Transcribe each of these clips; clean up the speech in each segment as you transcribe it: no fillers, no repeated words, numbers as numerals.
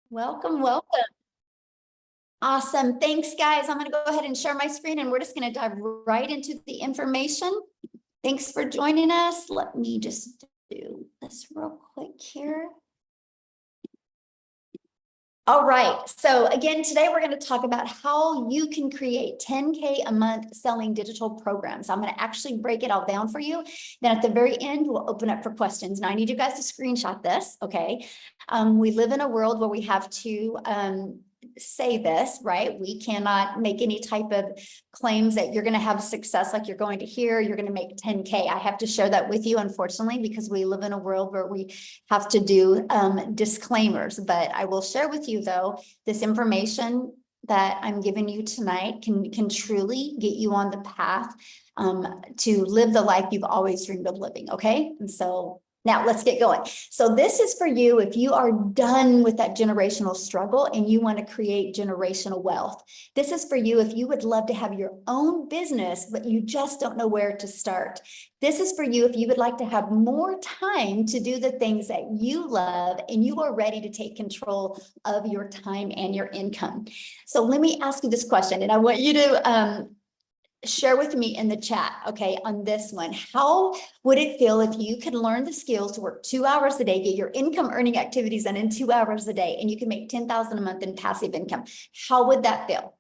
Welcome, welcome. Awesome. Thanks, guys. I'm going to go ahead and share my screen and we're just going to dive right into the information. Thanks for joining us. Let me just do this real quick here. All right. So again, today we're going to talk about how you can create 10K a month selling digital programs. I'm going to actually break it all down for you. Then at the very end, we'll open up for questions. Now I need you guys to screenshot this. Okay. We live in a world where we have to say this, right? We cannot make any type of claims that you're going to have success like you're going to hear, you're going to make 10K. I have to share that with you, unfortunately, because we live in a world where we have to do disclaimers. But I will share with you, though, this information that I'm giving you tonight can truly get you on the path to live the life you've always dreamed of living. Okay. And so now let's get going. So this is for you if you are done with that generational struggle and you want to create generational wealth. This is for you if you would love to have your own business, but you just don't know where to start. This is for you if you would like to have more time to do the things that you love and you are ready to take control of your time and your income. So let me ask you this question, and I want you to share with me in the chat, okay, on this one. How would it feel if you could learn the skills to work 2 hours a day, get your income earning activities done in 2 hours a day, and you can make $10,000 a month in passive income? How would that feel?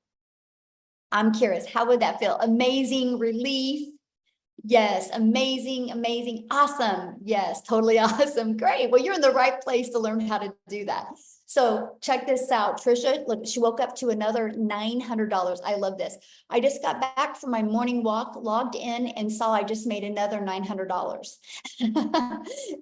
I'm curious. How would that feel? Amazing, relief? Yes, amazing, amazing, awesome. Yes, totally awesome. Great. Well, you're in the right place to learn how to do that. So check this out. Trisha, look, she woke up to another $900. I love this. I just got back from my morning walk, logged in and saw I just made another $900.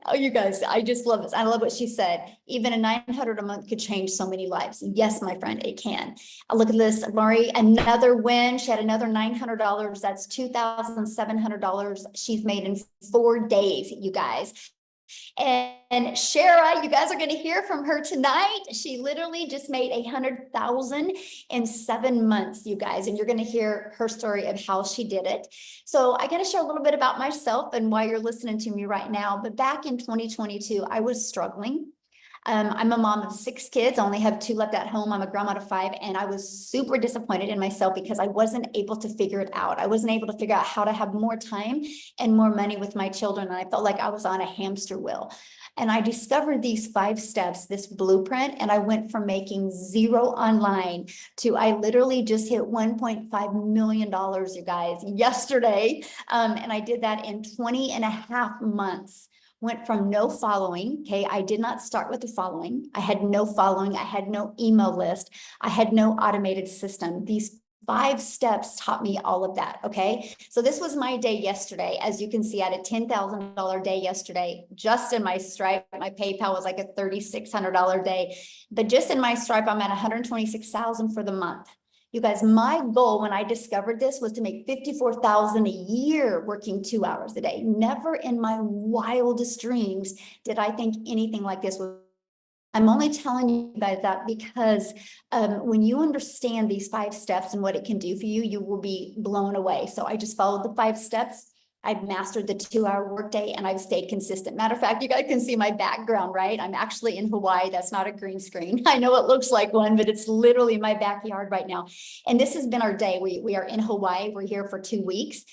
Oh, you guys, I just love this. I love what she said. Even a $900 a month could change so many lives. Yes, my friend, it can. Look at this, Lori, another win. She had another $900. That's $2,700 she's made in 4 days, you guys. And Shara, you guys are going to hear from her tonight. She literally just made 100,000 in 7 months, you guys, and you're going to hear her story of how she did it. So I got to share a little bit about myself and why you're listening to me right now. But back in 2022, I was struggling. I'm a mom of 6 kids. I only have 2 left at home. I'm a grandma of 5, and I was super disappointed in myself because I wasn't able to figure it out. I wasn't able to figure out how to have more time and more money with my children. And I felt like I was on a hamster wheel. And I discovered these 5 steps, this blueprint, and I went from making 0 online to I literally just hit $1.5 million, you guys, yesterday. And I did that in 20 and a half months. Went from no following. Okay. I did not start with the following. I had no following. I had no email list. I had no automated system. These 5 steps taught me all of that. Okay. So this was my day yesterday. As you can see, I had a $10,000 day yesterday, just in my Stripe. My PayPal was like a $3,600 day, but just in my Stripe, I'm at 126,000 for the month. You guys, my goal when I discovered this was to make 54,000 a year working 2 hours a day. Never in my wildest dreams did I think anything like this was. I'm only telling you guys that because when you understand these 5 steps and what it can do for you, you will be blown away. So I just followed the 5 steps. I've mastered the 2-hour workday and I've stayed consistent. Matter of fact, you guys can see my background, right? I'm actually in Hawaii. That's not a green screen. I know it looks like one, but it's literally my backyard right now. And this has been our day. We are in Hawaii. We're here for 2 weeks.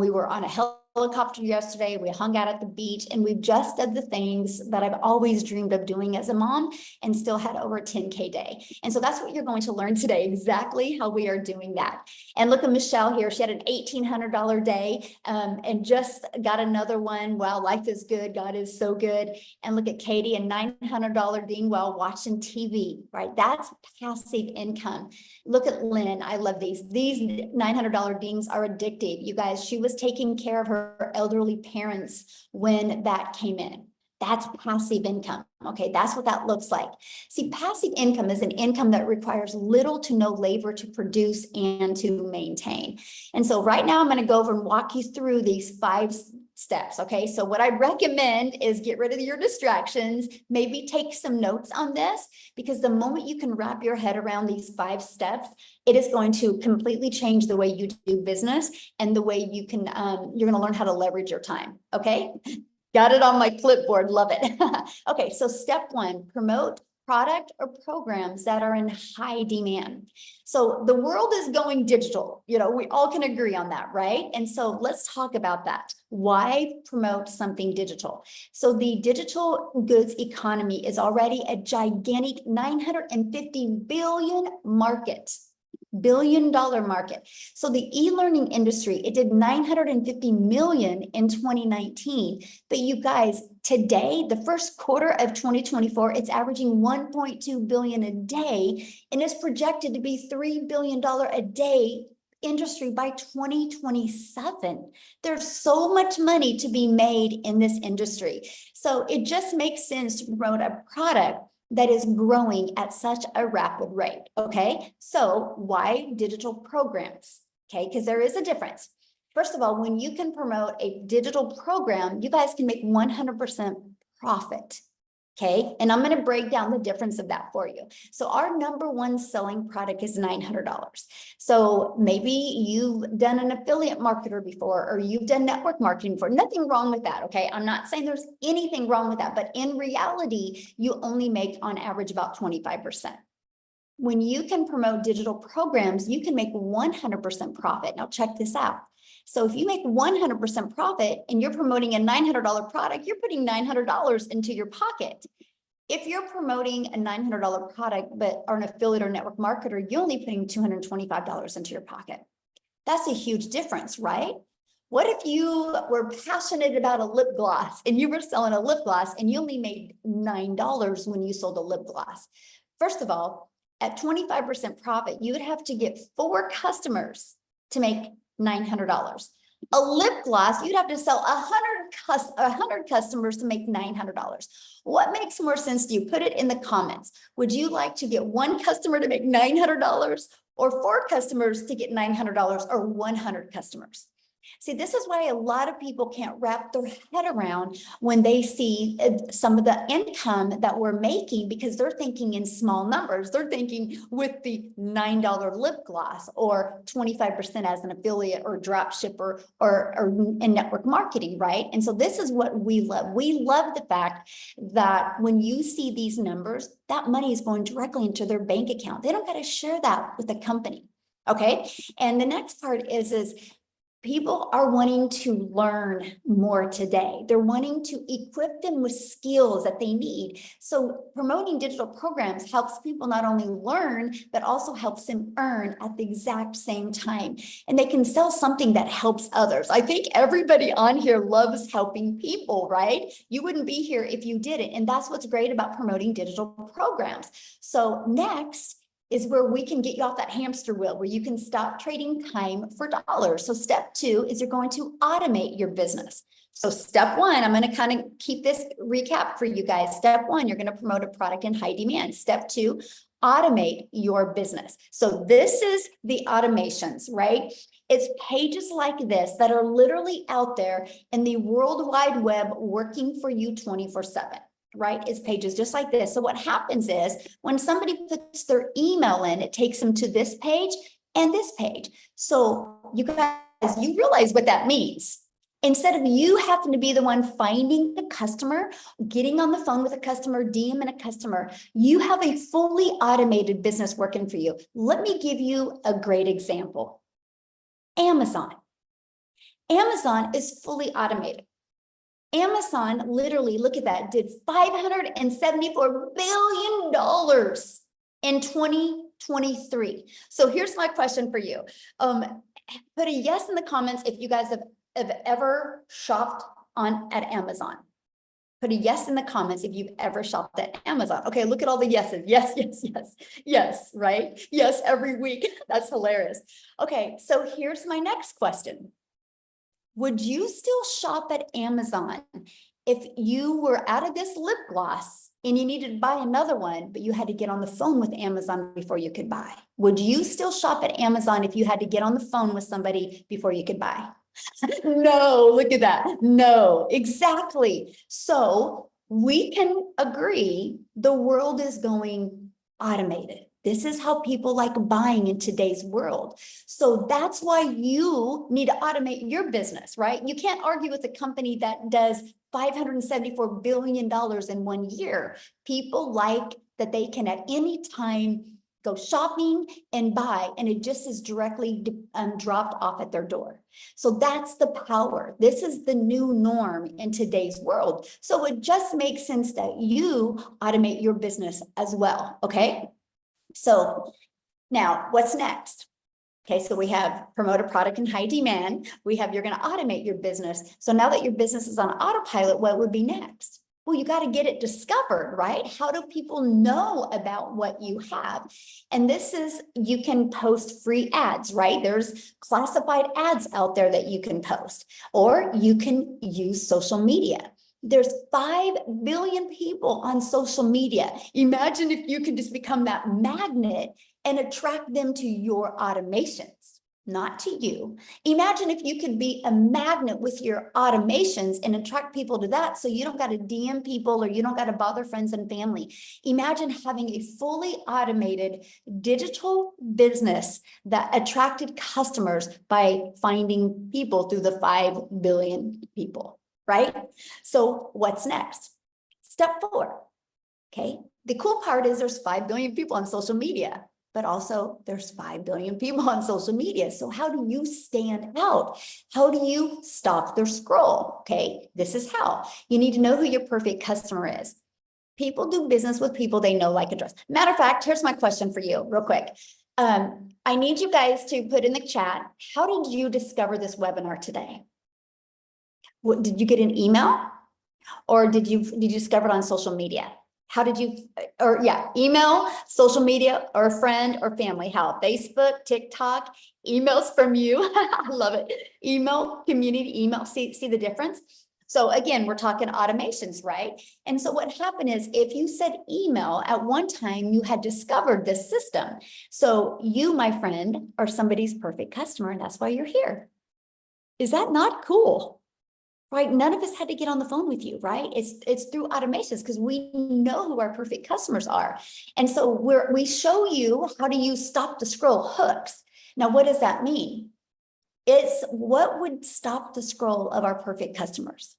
We were on a helicopter yesterday. We hung out at the beach and we've just done the things that I've always dreamed of doing as a mom and still had over a 10K day. And so that's what you're going to learn today, exactly how we are doing that. And look at Michelle here. She had an $1,800 day and just got another one. Wow, life is good. God is so good. And look at Katie, a $900 ding while watching TV, right? That's passive income. Look at Lynn. I love these. These $900 dings are addictive. You guys, she was taking care of her elderly parents when that came in. That's passive income. Okay, that's what that looks like. See, passive income is an income that requires little to no labor to produce and to maintain. And so right now I'm going to go over and walk you through these 5 steps. Okay, so what I recommend is get rid of your distractions, maybe take some notes on this, because the moment you can wrap your head around these 5 steps, it is going to completely change the way you do business and the way you can, you're going to learn how to leverage your time. Okay. Got it on my clipboard. Love it. Okay. So step 1, promote product or programs that are in high demand. So the world is going digital. You know, we all can agree on that, right? And so let's talk about that. Why promote something digital? So the digital goods economy is already a gigantic 950 billion market. $1 billion market. So the e-learning industry, it did 950 million in 2019. But you guys, today, the first quarter of 2024, it's averaging 1.2 billion a day and is projected to be $3 billion a day industry by 2027. There's so much money to be made in this industry. So it just makes sense to promote a product that is growing at such a rapid rate, okay? So why digital programs, okay? Because there is a difference. First of all, when you can promote a digital program, you guys can make 100% profit, okay? And I'm gonna break down the difference of that for you. So our number one selling product is $900. So maybe you've done an affiliate marketer before, or you've done network marketing before. Nothing wrong with that, okay? I'm not saying there's anything wrong with that, but in reality, you only make on average about 25%. When you can promote digital programs, you can make 100% profit. Now check this out. So if you make 100% profit and you're promoting a $900 product, you're putting $900 into your pocket. If you're promoting a $900 product, but are an affiliate or network marketer, you're only putting $225 into your pocket. That's a huge difference, right? What if you were passionate about a lip gloss and you were selling a lip gloss and you only made $9 when you sold a lip gloss? First of all, at 25% profit, you would have to get 4 customers to make $900. A lip gloss, you'd have to sell 100 customers to make $900. What makes more sense to you? Put it in the comments. Would you like to get 1 customer to make $900 or 4 customers to get $900 or 100 customers? See, this is why a lot of people can't wrap their head around when they see some of the income that we're making, because they're thinking in small numbers. They're thinking with the $9 lip gloss or 25% as an affiliate or drop shipper or in network marketing, right? And so this is what we love. We love the fact that when you see these numbers, that money is going directly into their bank account. They don't got to share that with the company, okay? And the next part is people are wanting to learn more today. They're wanting to equip them with skills that they need. So promoting digital programs helps people not only learn, but also helps them earn at the exact same time. And they can sell something that helps others. I think everybody on here loves helping people, right? You wouldn't be here if you didn't. And that's what's great about promoting digital programs. So next is where we can get you off that hamster wheel, where you can stop trading time for dollars. So step 2 is you're going to automate your business. So step 1, I'm going to kind of keep this recap for you guys. Step 1, you're going to promote a product in high demand. Step 2, automate your business. So this is the automations, right? It's pages like this that are literally out there in the World Wide Web working for you 24/7. Right? It's pages just like this. So what happens is when somebody puts their email in, it takes them to this page and this page. So you guys, you realize what that means. Instead of you having to be the one finding the customer, getting on the phone with a customer, DMing a customer, you have a fully automated business working for you. Let me give you a great example. Amazon. Amazon is fully automated. Amazon literally, look at that, did $574 billion in 2023. So here's my question for you. Put a yes in the comments if you guys have ever shopped at Amazon. Put a yes in the comments if you've ever shopped at Amazon. Okay, look at all the yeses. Yes, yes, yes, yes, right? Yes, every week. That's hilarious. Okay, so here's my next question. Would you still shop at Amazon if you were out of this lip gloss and you needed to buy another one, but you had to get on the phone with Amazon before you could buy? Would you still shop at Amazon if you had to get on the phone with somebody before you could buy? No, look at that. No, exactly. So we can agree the world is going automated. This is how people like buying in today's world. So that's why you need to automate your business, right? You can't argue with a company that does $574 billion in 1 year. People like that they can at any time go shopping and buy, and it just is directly dropped off at their door. So that's the power. This is the new norm in today's world. So it just makes sense that you automate your business as well, okay? So now what's next? Okay, so we have promote a product in high demand. We have you're going to automate your business. So now that your business is on autopilot, what would be next? Well, you got to get it discovered, right? How do people know about what you have? And this is, you can post free ads, right? There's classified ads out there that you can post, or you can use social media. There's 5 billion people on social media. Imagine if you could just become that magnet and attract them to your automations, not to you. Imagine if you could be a magnet with your automations and attract people to that, so you don't got to DM people or you don't got to bother friends and family. Imagine having a fully automated digital business that attracted customers by finding people through the 5 billion people, right? So what's next? Step 4, okay? The cool part is there's 5 billion people on social media, but also there's 5 billion people on social media. So how do you stand out? How do you stop their scroll? Okay, this is how. You need to know who your perfect customer is. People do business with people they know, like, and trust. Matter of fact, here's my question for you real quick. I need you guys to put in the chat, how did you discover this webinar today? What, did you get an email, or did you discover it on social media? How did you, or yeah, email, social media, or a friend or family? How? Facebook, TikTok, emails from you. I love it. Email, community email. See the difference? So again, we're talking automations, right? And so what happened is, if you said email at one time, you had discovered this system. So you, my friend, are somebody's perfect customer, and that's why you're here. Is that not cool? Right? None of us had to get on the phone with you, right? It's through automations, because we know who our perfect customers are. And so we show you how to use stop the scroll hooks. Now, what does that mean? It's what would stop the scroll of our perfect customers.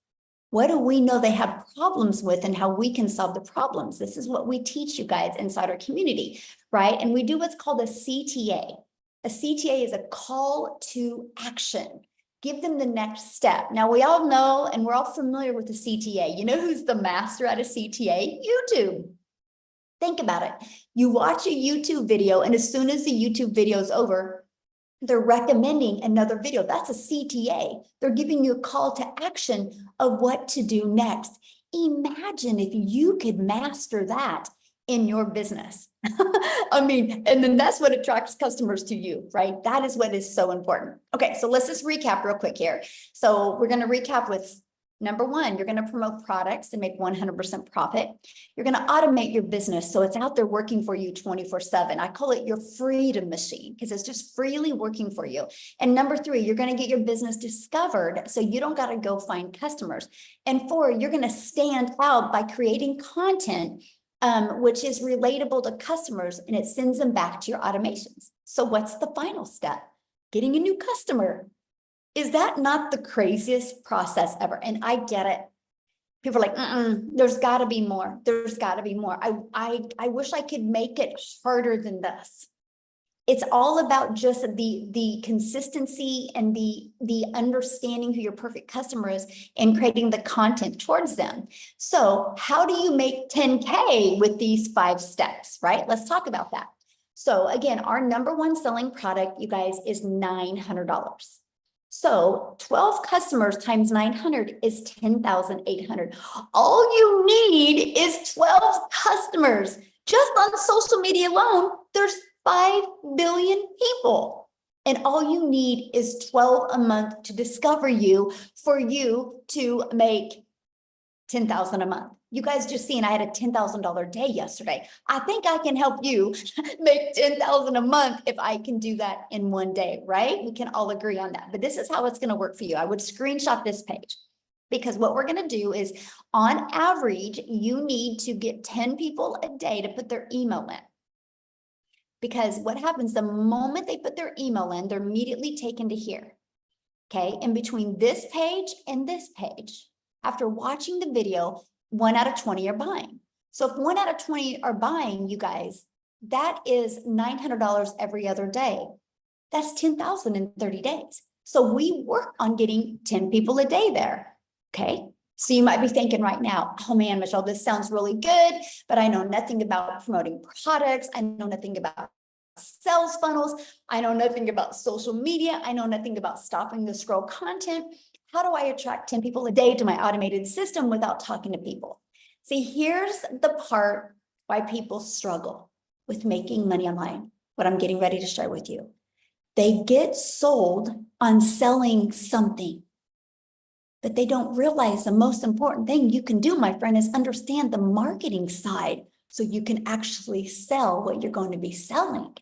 What do we know they have problems with, and how we can solve the problems? This is what we teach you guys inside our community, right? And we do what's called a CTA. A CTA is a call to action. Give them the next step. Now, we all know, and we're all familiar with the CTA. You know who's the master at a CTA? YouTube. Think about it. You watch a YouTube video, and as soon as the YouTube video is over, they're recommending another video. That's a CTA. They're giving you a call to action of what to do next. Imagine if you could master that in your business. I mean, and then that's what attracts customers to you, right? That is what is so important. Okay, so let's just recap real quick here. So we're going to recap with number 1, you're going to promote products and make 100% profit. You're going to automate your business so it's out there working for you 24/7. I call it your freedom machine, because it's just freely working for you. And number 3, you're going to get your business discovered so you don't got to go find customers. And 4, you're going to stand out by creating content which is relatable to customers, and it sends them back to your automations. So what's the final step? Getting a new customer. Is that not the craziest process ever? And I get it. People are like, there's got to be more. There's got to be more. I wish I could make it harder than this. It's all about just the consistency and the understanding who your perfect customer is and creating the content towards them. So how do you make 10K with these 5 steps, right? Let's talk about that. So again, our number 1 selling product, you guys, is $900. So 12 customers times 900 is 10,800. All you need is 12 customers. Just on social media alone, there's 5 billion people. And all you need is 12 a month to discover you, for you to make 10,000 a month. You guys just seen I had a $10,000 day yesterday. I think I can help you make 10,000 a month if I can do that in one day, right? We can all agree on that. But this is how it's going to work for you. I would screenshot this page, because what we're going to do is, on average, you need to get 10 people a day to put their email in. Because what happens the moment they put their email in, they're immediately taken to here. Okay, in between this page and this page, after watching the video, 1 out of 20 are buying. So if 1 out of 20 are buying, you guys, that is $900 every other day. That's 10,000 in 30 days. So we work on getting 10 people a day there. Okay. So you might be thinking right now, oh man, Michelle, this sounds really good, but I know nothing about promoting products. I know nothing about sales funnels. I know nothing about social media. I know nothing about stopping the scroll content. How do I attract 10 people a day to my automated system without talking to people? See, here's the part why people struggle with making money online, what I'm getting ready to share with you. They get sold on selling something, but they don't realize the most important thing you can do, my friend, is understand the marketing side so you can actually sell what you're going to be selling.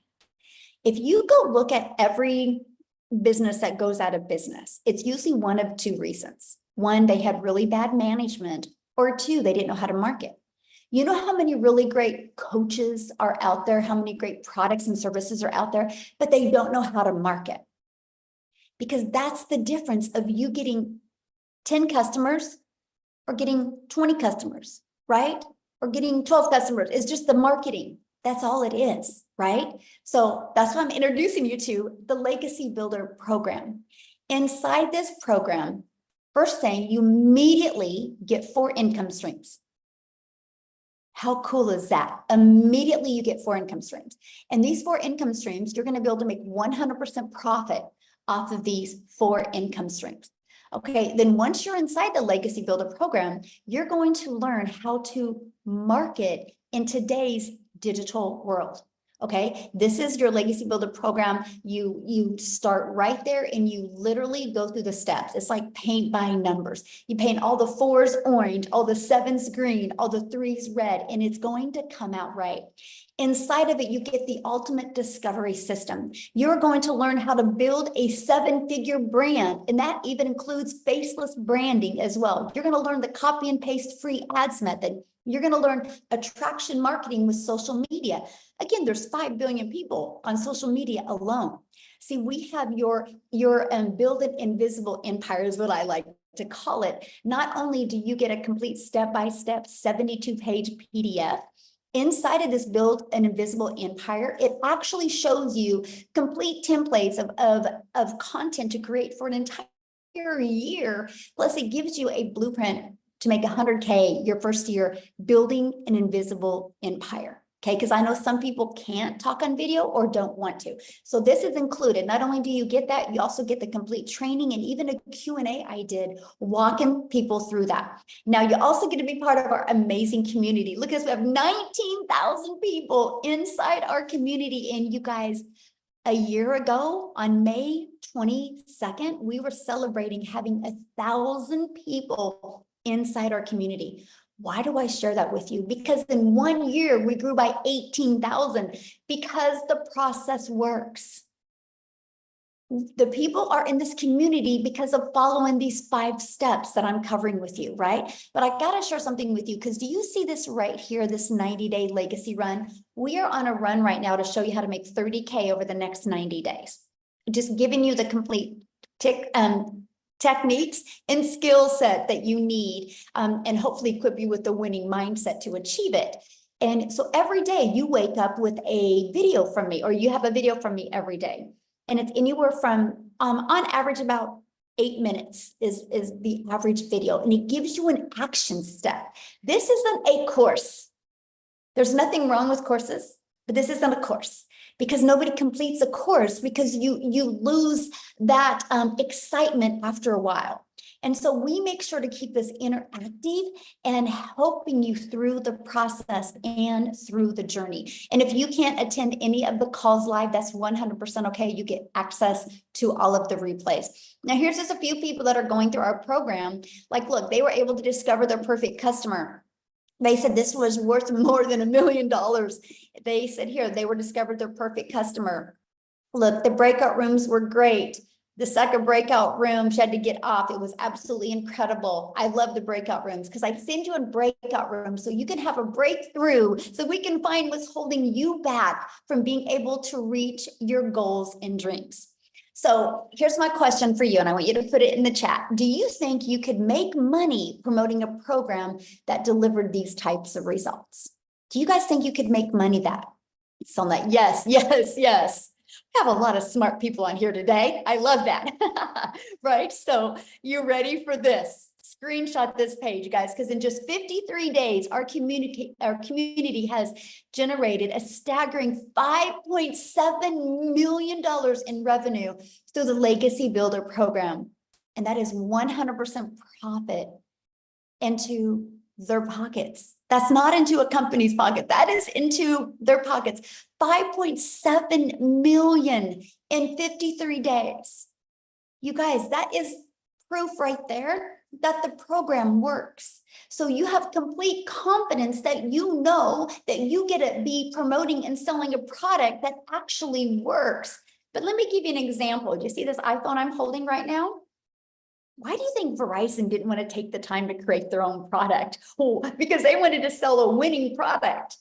If you go look at every business that goes out of business, it's usually one of two reasons. One, they had really bad management, or two, they didn't know how to market. You know how many really great coaches are out there, how many great products and services are out there, but they don't know how to market. Because that's the difference of you getting 10 customers or getting 20 customers, right? Or getting 12 customers. It's just the marketing. That's all it is, right? So that's why I'm introducing you to the Legacy Builder program. Inside this program, first thing, you immediately get 4 income streams. How cool is that? Immediately you get 4 income streams. And these 4 income streams, you're going to be able to make 100% profit off of these 4 income streams. Okay, then once you're inside the Legacy Builder program, you're going to learn how to market in today's digital world. Okay, this is your Legacy Builder program. You start right there and you literally go through the steps. It's like paint by numbers. You paint all the 4s orange, all the 7s green, all the 3s red, and it's going to come out right. Inside of it, you get the ultimate discovery system. You're going to learn how to build a 7-figure brand, and that even includes faceless branding as well. You're going to learn the copy and paste free ads method. You're going to learn attraction marketing with social media. Again, there's 5 billion people on social media alone. See, we have your build an invisible empire is what I like to call it. Not only do you get a complete step-by-step 72-page PDF, inside of this build an invisible empire, it actually shows you complete templates of content to create for an entire year. Plus it gives you a blueprint to make 100K your first year building an invisible empire. Okay, because I know some people can't talk on video or don't want to. So this is included. Not only do you get that, you also get the complete training and even a Q&A I did walking people through that. Now you also get to be part of our amazing community. Look at this, we have 19,000 people inside our community. And you guys, a year ago on May 22nd, we were celebrating having 1,000 people inside our community. Why do I share that with you? Because in 1 year, we grew by 18,000 because the process works. The people are in this community because of following these 5 steps that I'm covering with you, right? But I got to share something with you because do you see this right here, this 90-day legacy run? We are on a run right now to show you how to make 30K over the next 90 days. Just giving you the complete techniques and skill set that you need and hopefully equip you with the winning mindset to achieve it. And so every day you wake up with a video from me, or you have a video from me every day. And it's anywhere from, on average, about 8 minutes is the average video. And it gives you an action step. This isn't a course. There's nothing wrong with courses, but this isn't a course. Because nobody completes a course because you lose that excitement after a while. And so we make sure to keep this interactive and helping you through the process and through the journey. And if you can't attend any of the calls live, that's 100% okay. You get access to all of the replays. Now, here's just a few people that are going through our program. Like, look, they were able to discover their perfect customer. They said this was worth more than $1 million. They said here, they were discovered their perfect customer. Look, the breakout rooms were great. The second breakout room, she had to get off. It was absolutely incredible. I love the breakout rooms because I send you in breakout rooms so you can have a breakthrough, so we can find what's holding you back from being able to reach your goals and dreams. So here's my question for you, and I want you to put it in the chat. Do you think you could make money promoting a program that delivered these types of results? Do you guys think you could make money that? So that, yes, yes, yes. We have a lot of smart people on here today. I love that. Right? So you ready for this? Screenshot this page, guys, because in just 53 days, our community has generated a staggering $5.7 million in revenue through the Legacy Builder program. And that is 100% profit into their pockets. That's not into a company's pocket. That is into their pockets. 5.7 million in 53 days. You guys, that is proof right there that the program works. So you have complete confidence that you know that you get to be promoting and selling a product that actually works. But let me give you an example. Do you see this iPhone I'm holding right now? Why do you think Verizon didn't want to take the time to create their own product? Oh, because they wanted to sell a winning product.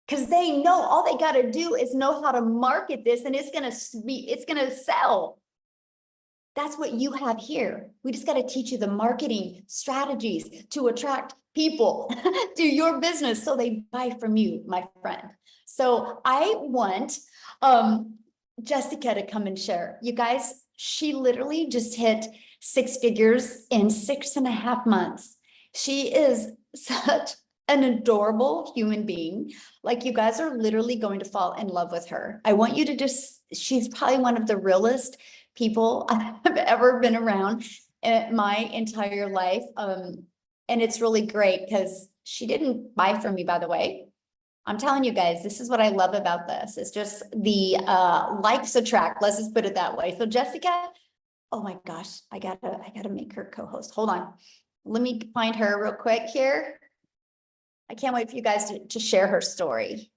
Because they know all they got to do is know how to market this, and it's gonna sell. That's what you have here. We just got to teach you the marketing strategies to attract people to your business so they buy from you, my friend. So I want Jessica to come and share. You guys, she literally just hit 6 figures in 6.5 months. She is such an adorable human being. Like, you guys are literally going to fall in love with her. I want you to she's probably one of the realest people I've ever been around in my entire life. And it's really great because she didn't buy from me, by the way. I'm telling you guys, this is what I love about this. It's just the likes attract. Let's just put it that way. So Jessica, oh my gosh, I gotta make her co-host. Hold on. Let me find her real quick here. I can't wait for you guys to share her story.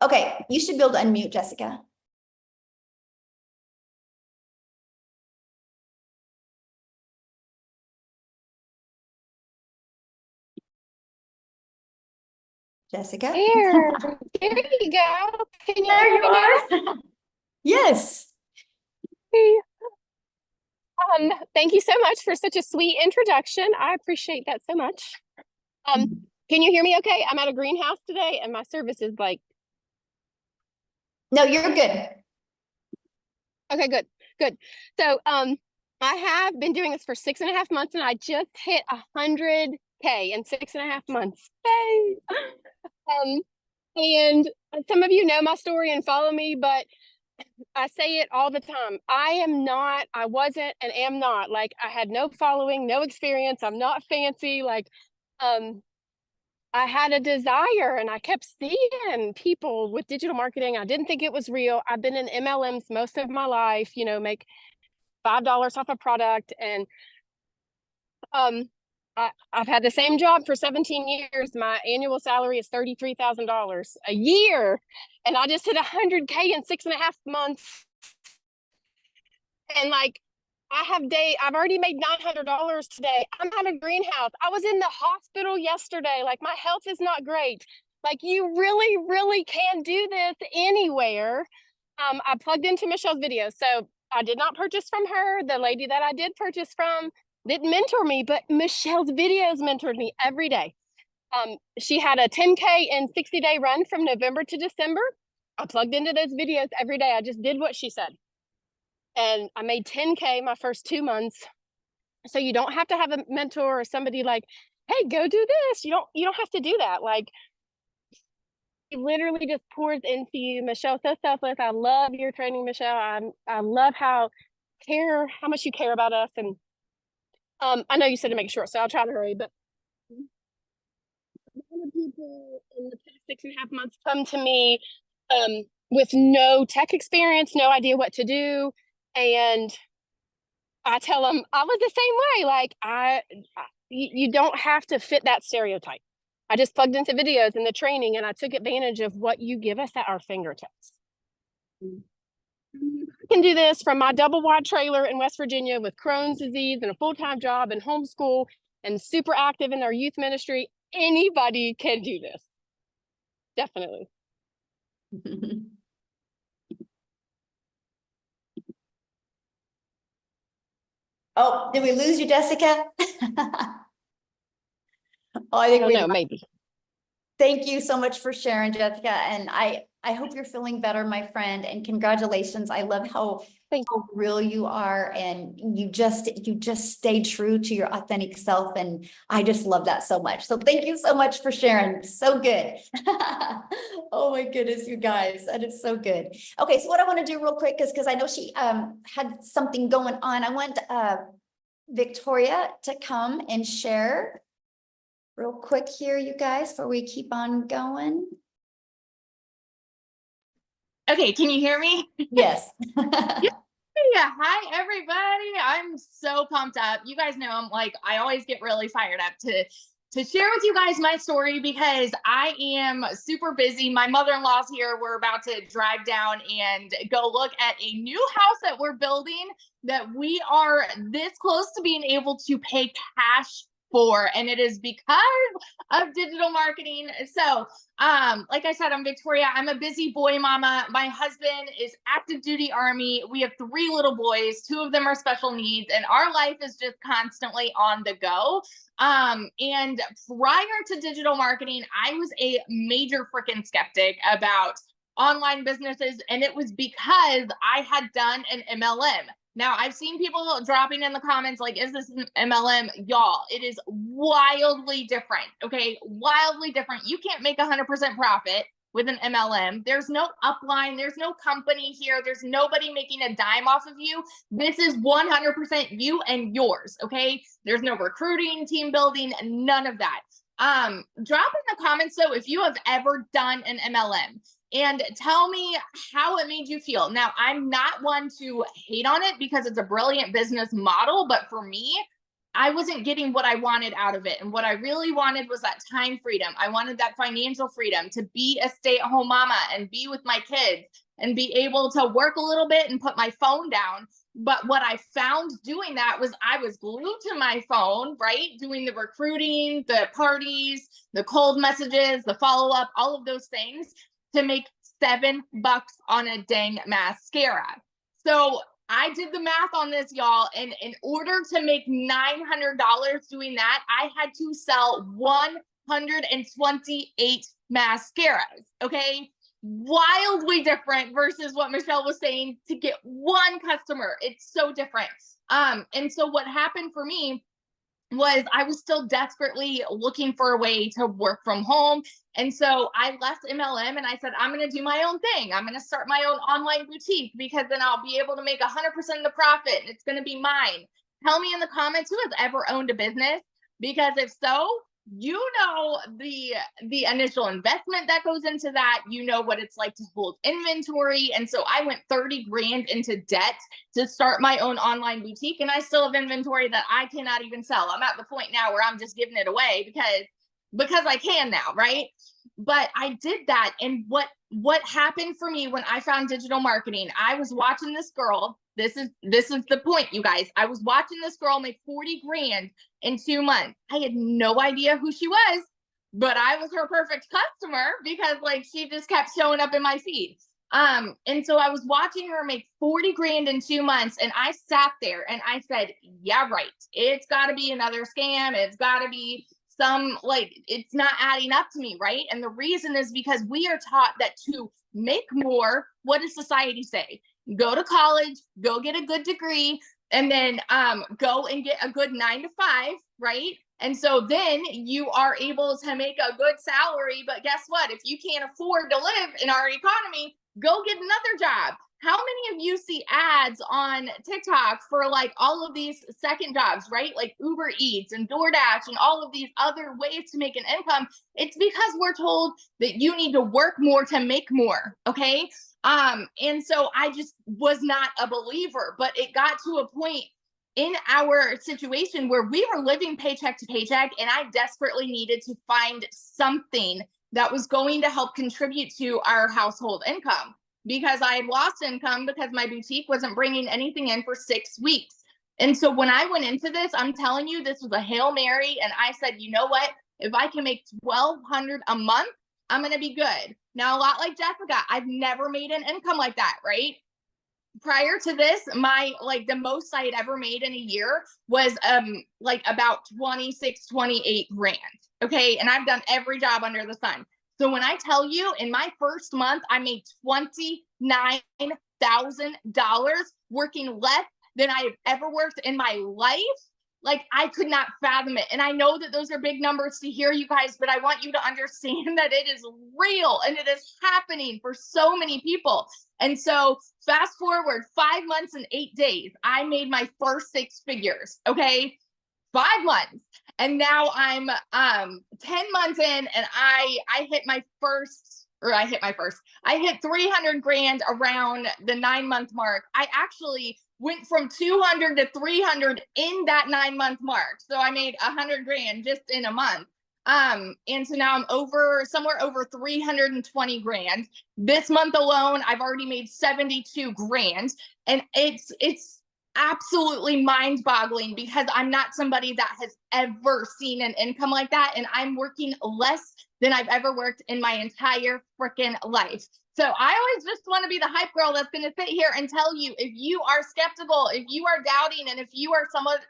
Okay, you should be able to unmute, Jessica. Jessica? There you go. Can you There hear you me now? are. Yes. Hey. Thank you so much for such a sweet introduction. I appreciate that so much. Can you hear me okay? I'm at a greenhouse today and my service is like, No, you're good. okay, good. So, I have been doing this for 6.5 months and I just hit 100K in 6.5 months. Yay! And some of you know my story and follow me, but I say it all the time. I wasn't, and am not. Like, I had no following, no experience. I'm not fancy. Like, I had a desire and I kept seeing people with digital marketing. I didn't think it was real. I've been in MLMs most of my life, make $5 off a product. And I've had the same job for 17 years. My annual salary is $33,000 a year. And I just hit 100K in 6.5 months. And like, I've already made $900 today. I'm at a greenhouse. I was in the hospital yesterday. Like, my health is not great. Like, you really, really can do this anywhere. I plugged into Michelle's video. So I did not purchase from her. The lady that I did purchase from didn't mentor me, but Michelle's videos mentored me every day. She had a 10K and 60-day run from November to December. I plugged into those videos every day. I just did what she said. And I made 10K my first 2 months. So you don't have to have a mentor or somebody like, hey, go do this. You don't have to do that. Like, it literally just pours into you. Michelle's so selfless. I love your training, Michelle. I love how much you care about us. And I know you said to make it short, so I'll try to hurry, but a lot of people in the past 6.5 months come to me with no tech experience, no idea what to do. And I tell them I was the same way. Like, you don't have to fit that stereotype. I just plugged into videos and the training and I took advantage of what you give us at our fingertips. I can do this from my double wide trailer in West Virginia with Crohn's disease and a full-time job and homeschool and super active in our youth ministry. Anybody can do this. Definitely. Oh, did we lose you, Jessica? Oh, I I think don't we know, maybe. Thank you so much for sharing, Jessica. And I hope you're feeling better, my friend, and congratulations. I love Thank how real you are, and you just stay true to your authentic self. And I just love that so much. So thank you so much for sharing. So good. Oh my goodness, you guys, that is so good. Okay, so what I want to do real quick is, because I know she had something going on. I want Victoria to come and share real quick here, you guys, before we keep on going. Okay, can you hear me? Yes. Yeah, hi everybody. I'm so pumped up. You guys know I always get really fired up to share with you guys my story because I am super busy. My mother-in-law's here. We're about to drive down and go look at a new house that we're building that we are this close to being able to pay cash for, and it is because of digital marketing. So like I said, I'm Victoria. I'm a busy boy mama. My husband is active duty Army. We have 3 little boys. 2 of them are special needs, and our life is just constantly on the go. And prior to digital marketing, I was a major freaking skeptic about online businesses, and it was because I had done an MLM. Now, I've seen people dropping in the comments like, is this an MLM? Y'all, it is wildly different, okay? Wildly different. You can't make 100% profit with an MLM. There's no upline. There's no company here. There's nobody making a dime off of you. This is 100% you and yours, okay? There's no recruiting, team building, none of that. Drop in the comments, though, if you have ever done an MLM. And tell me how it made you feel. Now, I'm not one to hate on it because it's a brilliant business model, but for me, I wasn't getting what I wanted out of it. And what I really wanted was that time freedom. I wanted that financial freedom to be a stay-at-home mama and be with my kids and be able to work a little bit and put my phone down. But what I found doing that was I was glued to my phone, right? Doing the recruiting, the parties, the cold messages, the follow-up, all of those things to make $7 on a dang mascara. So I did the math on this, y'all. And in order to make $900 doing that, I had to sell 128 mascaras. Okay. Wildly different versus what Michelle was saying to get one customer. It's so different. And so what happened for me was I was still desperately looking for a way to work from home. And so I left MLM and I said, I'm going to do my own thing. I'm going to start my own online boutique because then I'll be able to make 100% of the profit and it's going to be mine. Tell me in the comments who has ever owned a business, because if so, you know the initial investment that goes into that. You know what it's like to hold inventory. And so I went 30 grand into debt to start my own online boutique, and I still have inventory that I cannot even sell. I'm at the point now where I'm just giving it away because I can now, right? But I did that. And what happened for me when I found digital marketing, I was watching this girl. This is the point, you guys. I was watching this girl make 40 grand in 2 months. I had no idea who she was, but I was her perfect customer because she just kept showing up in my feed. And so I was watching her make 40 grand in 2 months, and I sat there and I said, yeah, right. It's gotta be another scam. It's gotta be it's not adding up to me, right? And the reason is because we are taught that to make more, what does society say? Go to college, go get a good degree, and then go and get a good 9 to 5, right? And so then you are able to make a good salary. But guess what? If you can't afford to live in our economy, go get another job. How many of you see ads on TikTok for all of these second jobs, right? Like Uber Eats and DoorDash and all of these other ways to make an income. It's because we're told that you need to work more to make more. Okay. And so I just was not a believer, but it got to a point in our situation where we were living paycheck to paycheck, and I desperately needed to find something that was going to help contribute to our household income, because I had lost income because my boutique wasn't bringing anything in for 6 weeks. And so when I went into this, I'm telling you, this was a Hail Mary. And I said, you know what? If I can make $1,200 a month, I'm going to be good. Now, a lot like Jessica, I've never made an income like that, right? prior to this, my like the most I had ever made in a year was like about 26, 28 grand. Okay. And I've done every job under the sun. So when I tell you in my first month, I made $29,000 working less than I have ever worked in my life. Like I could not fathom it. And I know that those are big numbers to hear, you guys, but I want you to understand that it is real and it is happening for so many people. And so fast forward 5 months and 8 days, I made my first 6 figures. Okay. 5 months. And now I'm 10 months in and I hit my first, I hit 300 grand around the 9-month mark. I actually went from 200 to 300 in that 9-month mark. So I made 100 grand just in a month. And so now I'm somewhere over 320 grand. This month alone, I've already made 72 grand. And it's absolutely mind-boggling because I'm not somebody that has ever seen an income like that, and I'm working less than I've ever worked in my entire freaking life. So I always just want to be the hype girl that's going to sit here and tell you, if you are skeptical, if you are doubting, and if you are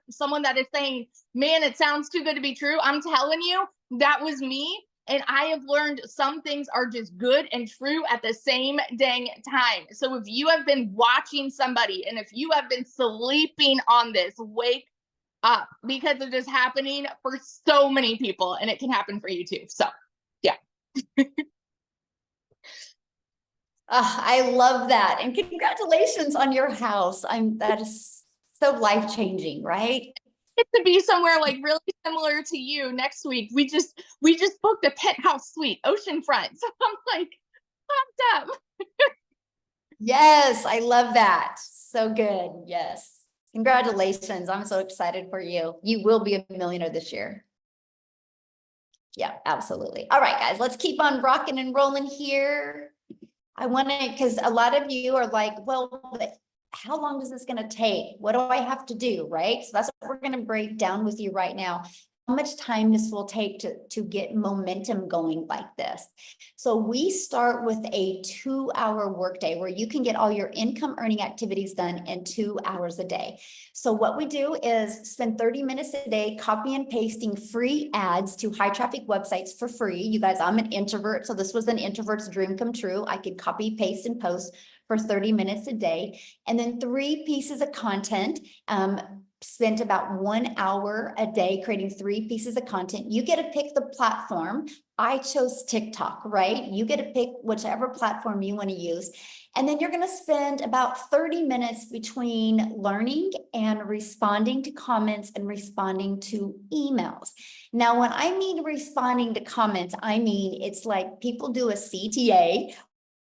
someone that is saying, man, it sounds too good to be true, I'm telling you, that was me. And I have learned some things are just good and true at the same dang time. So if you have been watching somebody and if you have been sleeping on this, wake up, because it is happening for so many people and it can happen for you too. So yeah. I love that. And congratulations on your house. That is so life-changing, right? To be somewhere like really similar to you next week. We just booked a penthouse suite, oceanfront. So I'm like pumped up. Yes, I love that. So good. Yes. Congratulations. I'm so excited for you. You will be a millionaire this year. Yeah, absolutely. All right, guys, let's keep on rocking and rolling here. I want to, because a lot of you are like, well, how long is this going to take? What do I have to do? Right. So that's what we're going to break down with you right now. How much time this will take to get momentum going like this. So we start with a 2-hour workday where you can get all your income earning activities done in 2 hours a day. So what we do is spend 30 minutes a day copy and pasting free ads to high traffic websites for free. You guys, I'm an introvert, so this was an introvert's dream come true. I could copy, paste, and post for 30 minutes a day. And then 3 pieces of content, spent about 1 hour a day creating 3 pieces of content. You get to pick the platform. I chose TikTok, right? You get to pick whichever platform you want to use. And then you're going to spend about 30 minutes between learning and responding to comments and responding to emails. Now, when I mean responding to comments, I mean, it's like people do a CTA,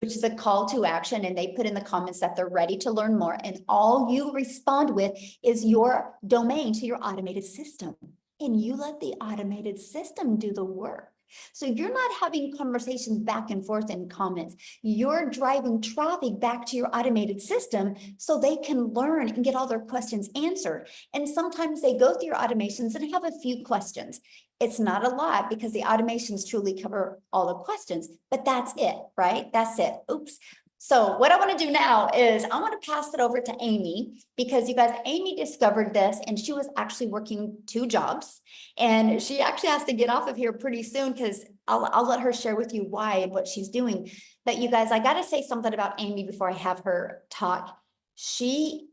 which is a call to action, and they put in the comments that they're ready to learn more. And all you respond with is your domain to your automated system. And you let the automated system do the work. So you're not having conversations back and forth in comments. You're driving traffic back to your automated system so they can learn and get all their questions answered. And sometimes they go through your automations and have a few questions. It's not a lot because the automations truly cover all the questions, but that's it, right? That's it. Oops. So what I want to do now is I want to pass it over to Amy, because you guys, Amy discovered this and she was actually working 2 jobs, and she actually has to get off of here pretty soon because I'll let her share with you why and what she's doing. But you guys, I got to say something about Amy before I have her talk. She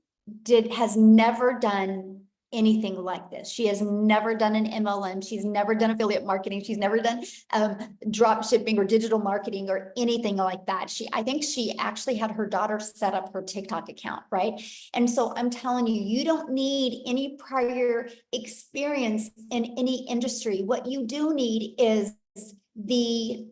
has never done anything like this. She has never done an MLM. She's never done affiliate marketing. She's never done drop shipping or digital marketing or anything like that. I think she actually had her daughter set up her TikTok account, right? And so I'm telling you, you don't need any prior experience in any industry. What you do need is the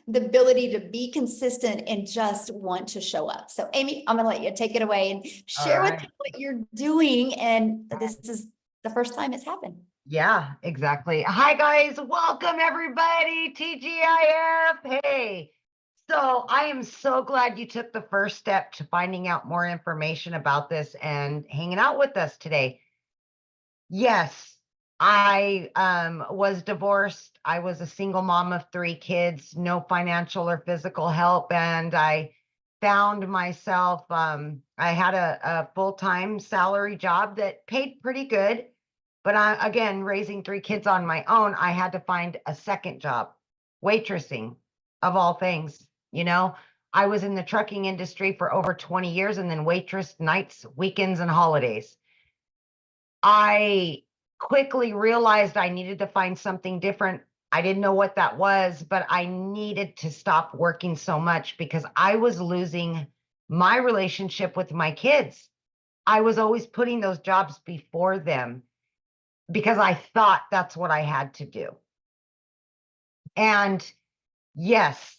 ability to be consistent and just want to show up. So Amy, I'm gonna let you take it away and share with me what you're doing. And this is the first time it's happened. Yeah, exactly. Hi guys, welcome everybody, TGIF. Hey, so I am so glad you took the first step to finding out more information about this and hanging out with us today. Yes, I was divorced. I was a single mom of 3 kids, no financial or physical help. And I found myself, I had a full-time salary job that paid pretty good, but again, raising 3 kids on my own, I had to find a second job, waitressing of all things. You know, I was in the trucking industry for over 20 years and then waitress nights, weekends, and holidays. I quickly realized I needed to find something different. I didn't know what that was, but I needed to stop working so much because I was losing my relationship with my kids. I was always putting those jobs before them because I thought that's what I had to do. And yes,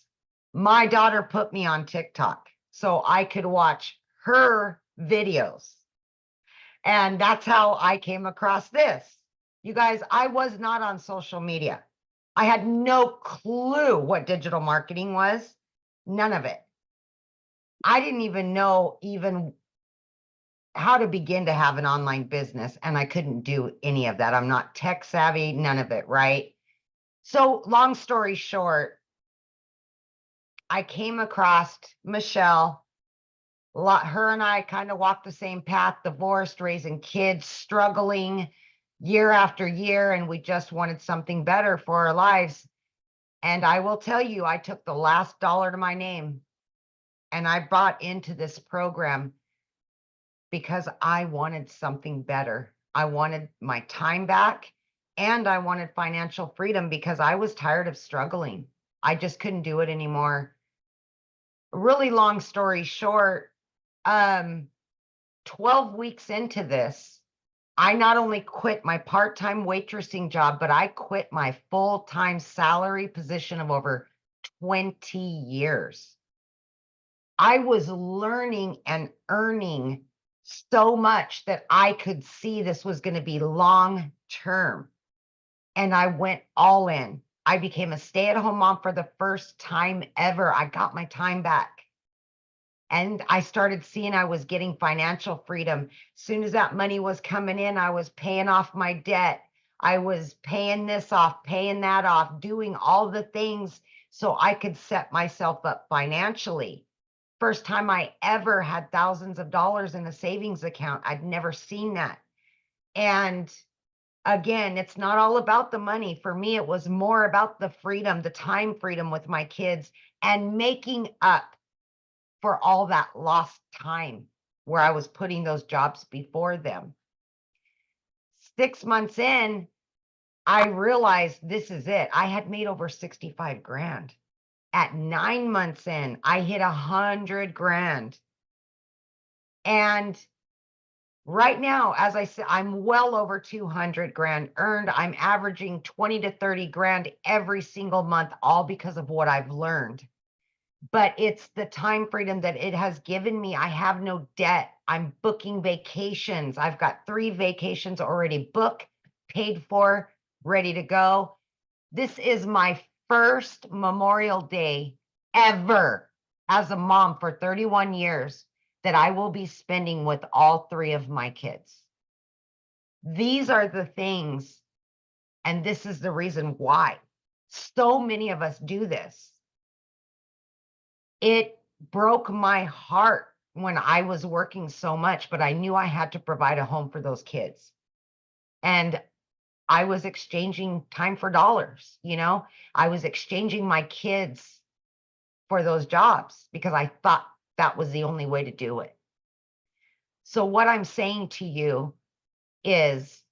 my daughter put me on TikTok so I could watch her videos. And that's how I came across this. You guys, I was not on social media. I had no clue what digital marketing was. None of it. I didn't even know how to begin to have an online business, and I couldn't do any of that. I'm not tech savvy, none of it, right? So long story short, I came across Michelle. Her and I kind of walked the same path, divorced, raising kids, struggling year after year, and we just wanted something better for our lives. And I will tell you, I took the last dollar to my name and I bought into this program because I wanted something better. I wanted my time back and I wanted financial freedom because I was tired of struggling. I just couldn't do it anymore. Really long story short, 12 weeks into this, I not only quit my part-time waitressing job, but I quit my full-time salary position of over 20 years. I was learning and earning so much that I could see this was going to be long-term. And I went all in. I became a stay-at-home mom for the first time ever. I got my time back. And I started seeing I was getting financial freedom. As soon as that money was coming in, I was paying off my debt. I was paying this off, paying that off, doing all the things so I could set myself up financially. First time I ever had thousands of dollars in a savings account. I'd never seen that. And again, it's not all about the money. For me, it was more about the freedom, the time freedom with my kids and making up for all that lost time where I was putting those jobs before them. 6 months in, I realized this is it. I had made over 65 grand. At 9 months in, I hit 100 grand. And right now, as I said, I'm well over 200 grand earned. I'm averaging 20 to 30 grand every single month, all because of what I've learned. But it's the time freedom that it has given me. I have no debt. I'm booking vacations. I've got 3 vacations already booked, paid for, ready to go. This is my first Memorial Day ever as a mom for 31 years that I will be spending with all 3 of my kids. These are the things, and this is the reason why so many of us do this. It broke my heart when I was working so much, but I knew I had to provide a home for those kids. And I was exchanging time for dollars, you know? I was exchanging my kids for those jobs because I thought that was the only way to do it. So what I'm saying to you is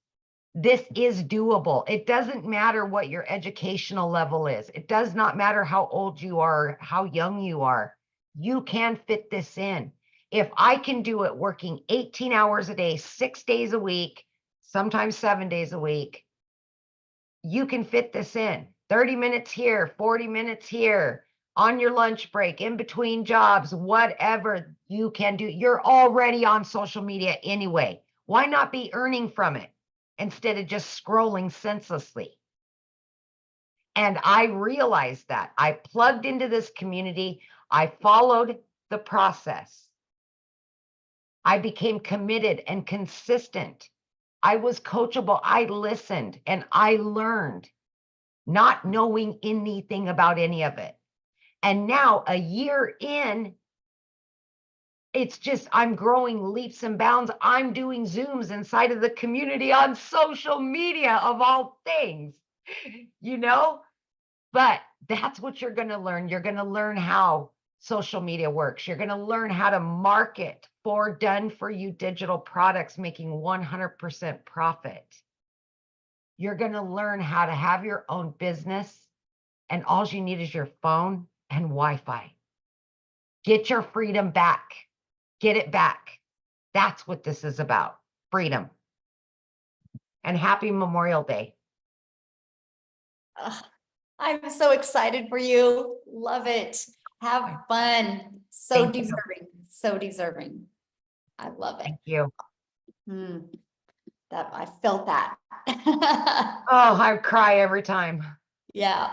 this is doable. It doesn't matter what your educational level is. It does not matter how old you are, how young you are. You can fit this in. If I can do it working 18 hours a day, 6 days a week, sometimes 7 days a week, you can fit this in. 30 minutes here, 40 minutes here, on your lunch break, in between jobs, whatever you can do. You're already on social media anyway. Why not be earning from it instead of just scrolling senselessly? And I realized that. I plugged into this community. I followed the process. I became committed and consistent. I was coachable. I listened and I learned, not knowing anything about any of it. And now, a year in, it's just, I'm growing leaps and bounds. I'm doing Zooms inside of the community on social media of all things, you know, but that's what you're going to learn. You're going to learn how social media works. You're going to learn how to market for done for you digital products, making 100% profit. You're going to learn how to have your own business, and all you need is your phone and Wi-Fi. Get your freedom back. Get it back. That's what this is about. Freedom. And happy Memorial Day. Ugh, I'm so excited for you. Love it. Have fun. So Thank you. deserving. So deserving. I love it. Thank you. That I felt that. Oh, I cry every time. Yeah,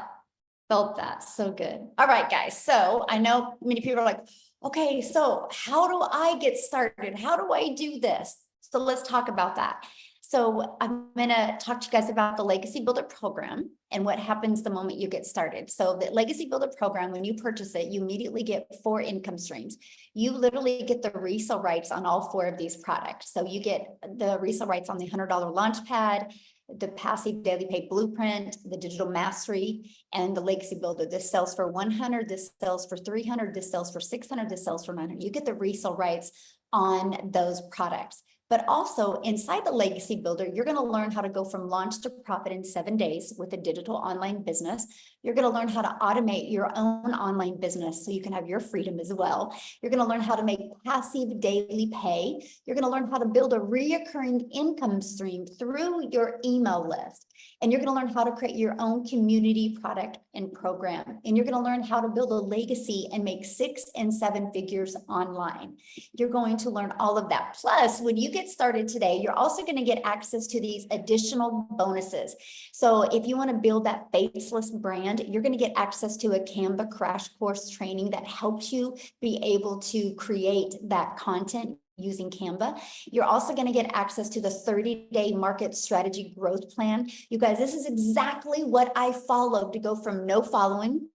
felt that. So good. All right, guys. So I know many people are like, okay, so how do I get started? How do I do this? So let's talk about that. So I'm going to talk to you guys about the Legacy Builder program and what happens the moment you get started. So the Legacy Builder program, when you purchase it, you immediately get 4 income streams. You literally get the resale rights on all 4 of these products. So you get the resale rights on the $100 launch pad, the passive daily pay blueprint, the digital mastery, and the Legacy Builder. This sells for 100, this sells for 300, this sells for 600, this sells for 900. You get the resale rights on those products. But also inside the Legacy Builder, you're going to learn how to go from launch to profit in 7 days with a digital online business. You're going to learn how to automate your own online business so you can have your freedom as well. You're going to learn how to make passive daily pay. You're going to learn how to build a reoccurring income stream through your email list. And you're going to learn how to create your own community product and program. And you're going to learn how to build a legacy and make 6 and 7 figures online. You're going to learn all of that. Plus, when you get started today, you're also going to get access to these additional bonuses. So if you want to build that faceless brand, you're going to get access to a Canva crash course training that helps you be able to create that content using Canva. You're also going to get access to the 30-day market strategy growth plan. You guys, this is exactly what I followed to go from no following,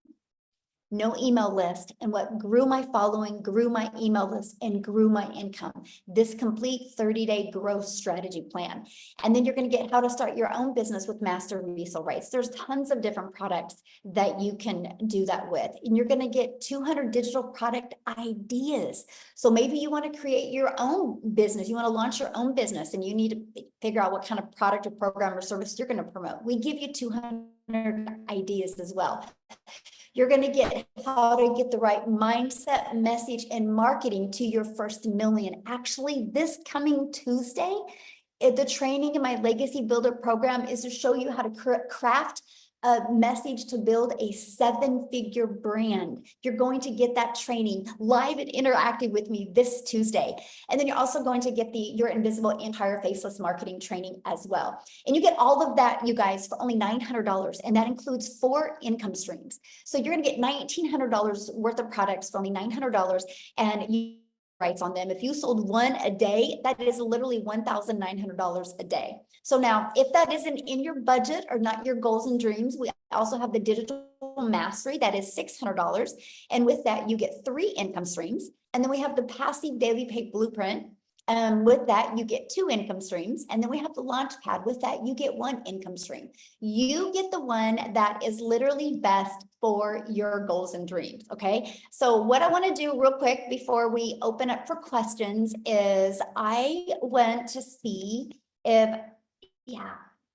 no email list, and what grew my following, grew my email list, and grew my income. This complete 30-day growth strategy plan. And then you're going to get how to start your own business with master resale rights. There's tons of different products that you can do that with. And you're going to get 200 digital product ideas. So maybe you want to create your own business. You want to launch your own business and you need to figure out what kind of product or program or service you're going to promote. We give you 200 ideas as well. You're going to get how to get the right mindset, message, and marketing to your first million. Actually, this coming Tuesday, the training in my Legacy Builder program is to show you how to craft a message to build a 7-figure brand. You're going to get that training live and interactive with me this Tuesday. And then you're also going to get the Your Invisible Empire Faceless Marketing training as well. And you get all of that, you guys, for only $900. And that includes 4 income streams. So you're going to get $1,900 worth of products for only $900. And you rights on them. If you sold 1 a day, that is literally $1,900 a day. So now, if that isn't in your budget or not your goals and dreams, we also have the digital mastery that is $600. And with that, you get 3 income streams. And then we have the passive daily pay blueprint. With that, you get 2 income streams. And then we have the launch pad. With that, you get 1 income stream. You get the one that is literally best for your goals and dreams. Okay. So what I want to do real quick before we open up for questions is I want to see if,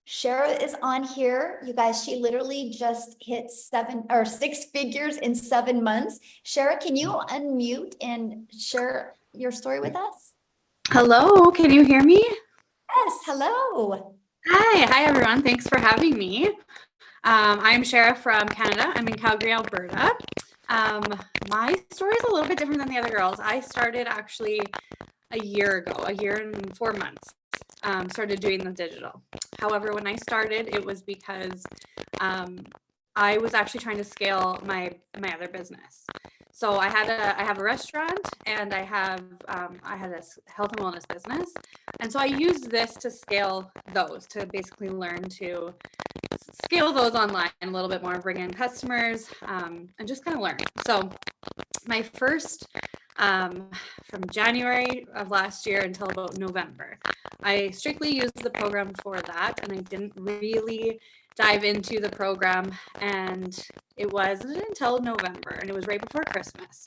Shara is on here. You guys, she literally just hit 6 figures in 7 months. Shara, can you unmute and share your story with us? Hello, can you hear me? Yes, hello. Hi everyone. Thanks for having me. I'm Shara from Canada. I'm in Calgary, Alberta. My story is a little bit different than the other girls. I started actually a year ago, a year and 4 months, started doing the digital. However, when I started, it was because I was actually trying to scale my other business. So I have a restaurant and I had a health and wellness business. And so I used this to scale those, to basically learn to scale those online a little bit more, bring in customers, and just kind of learn. So my first from January of last year until about November. I strictly used the program for that, and I didn't really dive into the program, and it wasn't until November, and it was right before Christmas.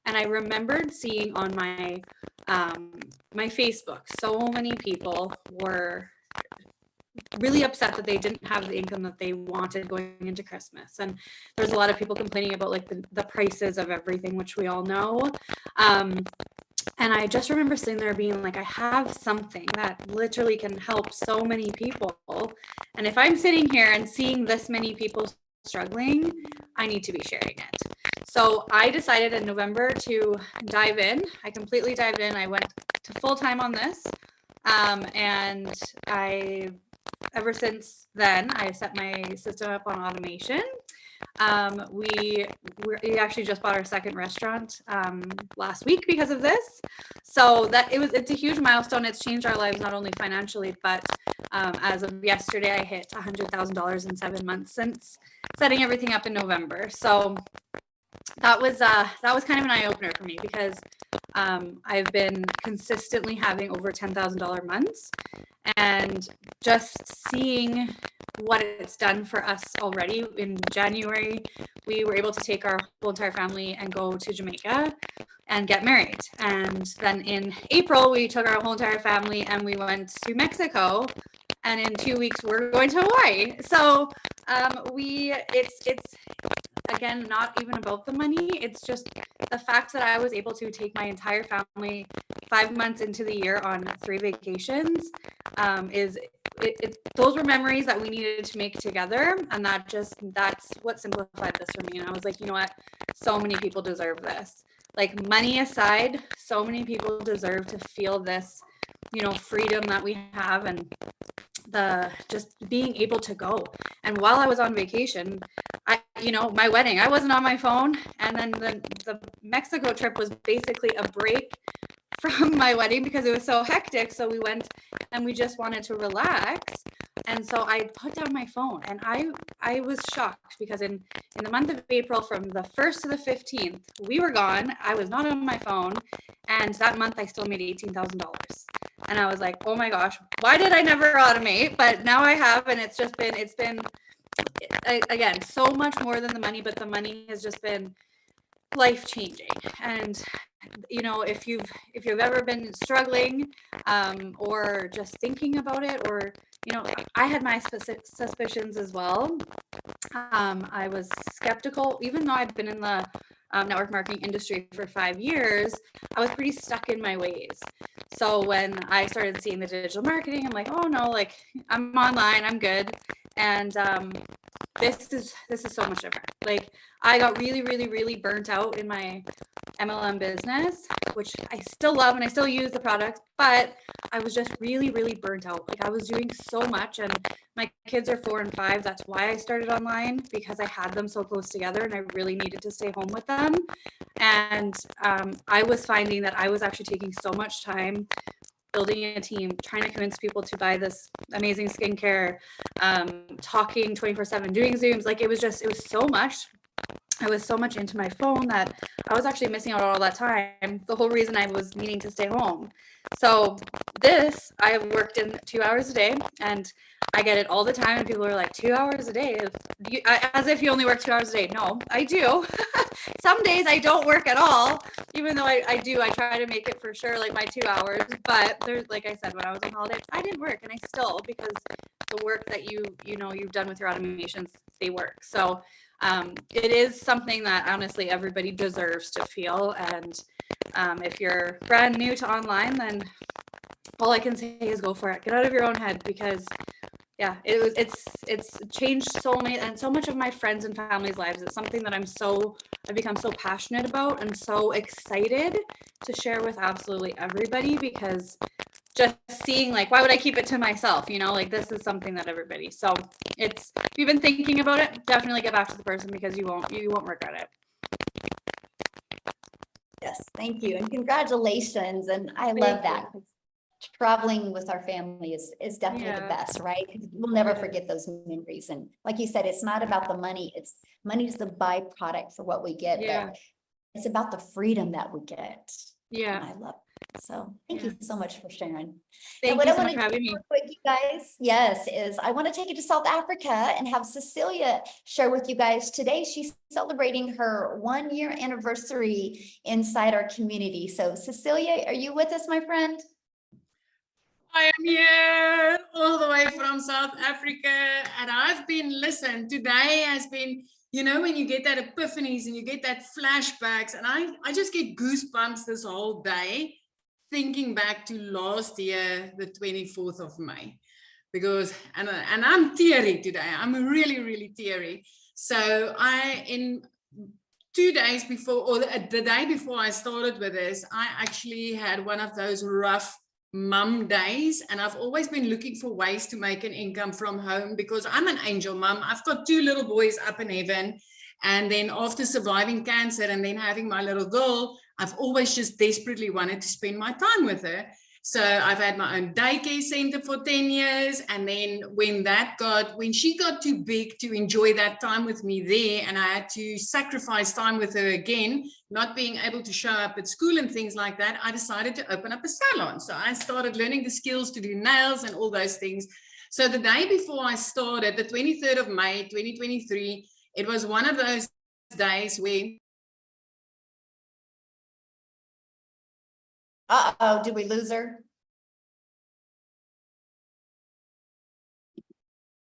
And I remembered seeing on my my Facebook, so many people were really upset that they didn't have the income that they wanted going into Christmas. And there's a lot of people complaining about like the prices of everything, which we all know. And I just remember sitting there being like, I have something that literally can help so many people. And if I'm sitting here and seeing this many people struggling, I need to be sharing it. So I decided in November to dive in. I completely dived in. I went to full time on this. And ever since then, I set my system up on automation. We actually just bought our second restaurant last week because of this. So it's a huge milestone. It's changed our lives, not only financially, but as of yesterday, I hit $100,000 in 7 months since setting everything up in November. So that was kind of an eye opener for me, because I've been consistently having over $10,000 months, and just seeing what it's done for us already. In January, we were able to take our whole entire family and go to Jamaica and get married. And then in April, we took our whole entire family and we went to Mexico. And in 2 weeks, we're going to Hawaii. So it's again, not even about the money. It's just the fact that I was able to take my entire family 5 months into the year on 3 vacations. Those were memories that we needed to make together. And that's what simplified this for me. And I was like, you know what? So many people deserve this. Like, money aside, so many people deserve to feel this, freedom that we have, and the just being able to go. And while I was on vacation, my wedding, I wasn't on my phone. And then the Mexico trip was basically a break from my wedding because it was so hectic. So we went and we just wanted to relax. And so I put down my phone, and I was shocked because in the month of April, from the 1st to the 15th, we were gone. I was not on my phone. And that month I still made $18,000. And I was like, oh my gosh, why did I never automate? But now I have, and it's been again, so much more than the money, but the money has just been life-changing. And if you've ever been struggling or just thinking about it, or I had my suspicions as well. I was skeptical, even though I've been in the network marketing industry for 5 years. I was pretty stuck in my ways. So when I started seeing the digital marketing, I'm like, oh no, like, I'm online, I'm good. And this is so much different. Like, I got really, really, really burnt out in my MLM business, which I still love and I still use the product, but I was just really, really burnt out. Like, I was doing so much, and my kids are 4 and 5. That's why I started online, because I had them so close together and I really needed to stay home with them. And I was finding that I was actually taking so much time building a team, trying to convince people to buy this amazing skincare, talking 24/7, doing Zooms. Like, it was so much. I was so much into my phone that I was actually missing out on all that time. The whole reason I was needing to stay home. So this, I have worked in 2 hours a day, and I get it all the time. And people are like, 2 hours a day? As if you only work 2 hours a day. No, I do. Some days I don't work at all, even though I do. I try to make it for sure, like, my 2 hours. But there's, like I said, when I was on holidays, I didn't work, and I still, because the work that you've done with your automations, they work. So it is something that honestly everybody deserves to feel. And if you're brand new to online, then all I can say is go for it. Get out of your own head, because it's changed so much of my friends and family's lives. It's something that I've become so passionate about and so excited to share with absolutely everybody, because just seeing, like, why would I keep it to myself? Like, this is something that everybody. So if you've been thinking about it, definitely get back to the person, because you won't regret it. Yes, thank you. And congratulations. And I love that. Traveling with our family is definitely the best, right? We'll never forget those memories. And like you said, it's not about the money. Money is the byproduct for what we get. Yeah. But It's about the freedom that we get. And Yeah. I love it. So thank you so much for sharing. Thank what you I so much wanna for having do me. real quick, you guys, yes, is I want to take you to South Africa and have Cecilia share with you guys today. She's celebrating her 1-year anniversary inside our community. So Cecilia, are you with us, my friend? I am here all the way from South Africa, and I've been, listen, today has been, you know, when you get that epiphanies and you get that flashbacks, and I just get goosebumps this whole day thinking back to last year, the 24th of May, because, and I'm teary today. I'm really teary. So in 2 days before, or the day before I started with this, I actually had one of those rough mum days, and I've always been looking for ways to make an income from home because I'm an angel mum. I've got 2 little boys up in heaven, and then after surviving cancer and then having my little girl, I've always just desperately wanted to spend my time with her. So I've had my own daycare center for 10 years. And then when she got too big to enjoy that time with me there, and I had to sacrifice time with her again, not being able to show up at school and things like that, I decided to open up a salon. So I started learning the skills to do nails and all those things. So the day before I started, the 23rd of May, 2023, it was one of those days where Uh-oh, did we lose her?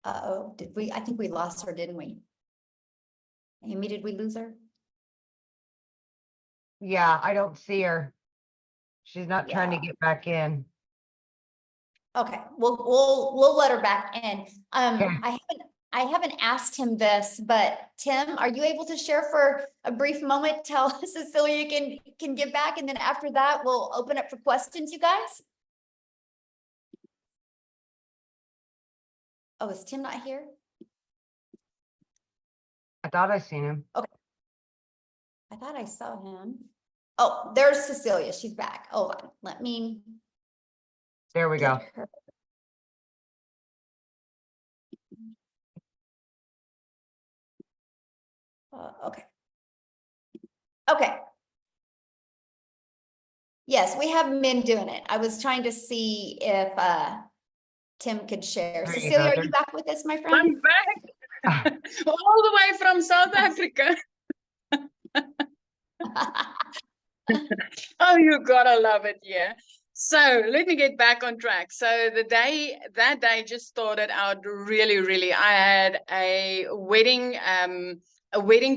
Uh-oh, I think we lost her, didn't we? Amy, did we lose her? Yeah, I don't see her. She's not trying to Yeah. get back in. Okay, we'll let her back in. Okay. I haven't asked him this, but Tim, are you able to share for a brief moment till Cecilia can get back, and then after that we'll open up for questions, you guys? Oh, is Tim not here? I thought I seen him. I thought I saw him. Oh, there's Cecilia. She's back. Hold on. Let me There we go. get her. Okay. Okay. Yes, we have men doing it. I was trying to see if Tim could share. There you Cecilia, go. are you back with us, my friend? I'm back all the way from South Africa. Oh, you gotta love it, yeah. So let me get back on track. So that day just started out really. I had a wedding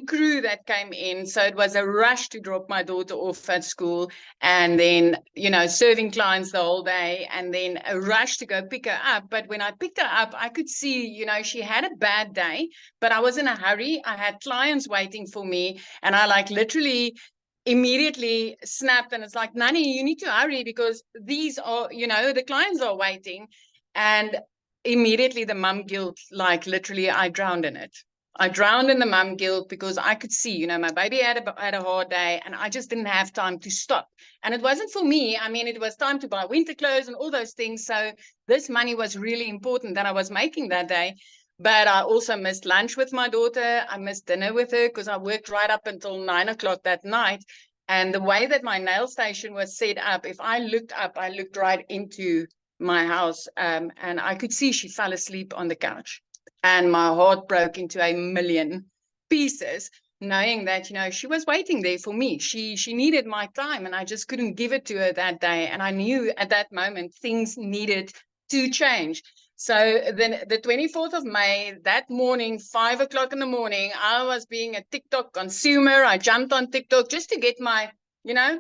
crew that came in. So it was a rush to drop my daughter off at school, and then, you know, serving clients the whole day, and then a rush to go pick her up. But when I picked her up, I could see, you know, she had a bad day, but I was in a hurry. I had clients waiting for me, and I like literally immediately snapped, and it's like, Nani, you need to hurry because these are, you know, the clients are waiting. And immediately the mum guilt, like literally I drowned in it. I drowned in the mum guilt because I could see, you know, my baby had a hard day, and I just didn't have time to stop. And it wasn't for me. I mean, it was time to buy winter clothes and all those things. So this money was really important that I was making that day. But I also missed lunch with my daughter. I missed dinner with her because I worked right up until 9 o'clock that night. And the way that my nail station was set up, if I looked up, I looked right into my house, and I could see she fell asleep on the couch. And my heart broke into a million pieces, knowing that, you know, she was waiting there for me. She needed my time, and I just couldn't give it to her that day. And I knew at that moment things needed to change. So then the 24th of May, that morning, 5 o'clock in the morning, I was being a TikTok consumer. I jumped on TikTok just to get my, you know,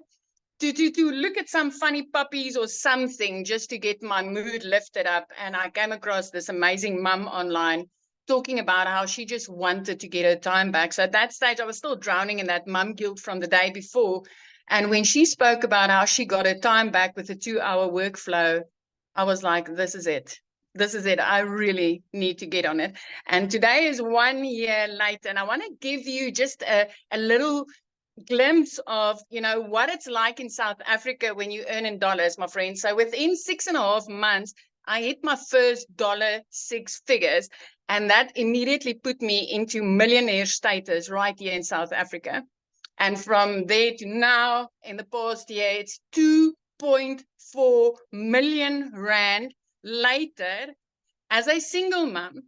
to look at some funny puppies or something, just to get my mood lifted up. And I came across this amazing mum online talking about how she just wanted to get her time back. So at that stage, I was still drowning in that mum guilt from the day before. And when she spoke about how she got her time back with a 2-hour workflow, I was like, this is it. This is it. I really need to get on it. And today is 1 year later, and I want to give you just a little glimpse of, you know, what it's like in South Africa when you earn in dollars, my friends. So within 6.5 months, I hit my first $6 figures, and that immediately put me into millionaire status right here in South Africa. And from there to now, in the past year, it's 2.4 million rand later. As a single mom,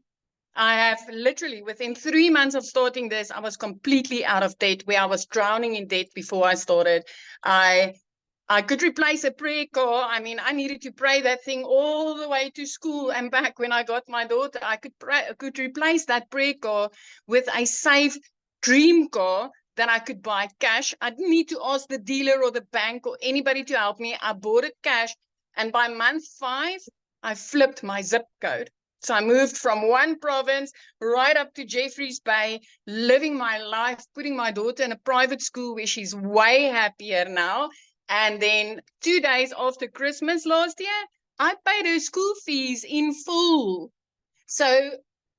I have literally, within 3 months of starting this, I was completely out of debt, where I was drowning in debt before I started. I could replace a prayer car. I mean, I needed to pray that thing all the way to school and back when I got my daughter. I could replace that prayer car with a safe dream car that I could buy cash. I didn't need to ask the dealer or the bank or anybody to help me. I bought it cash. And by month 5, I flipped my zip code. So I moved from one province right up to Jeffreys Bay, living my life, putting my daughter in a private school where she's way happier now. And then 2 days after Christmas last year, I paid her school fees in full. So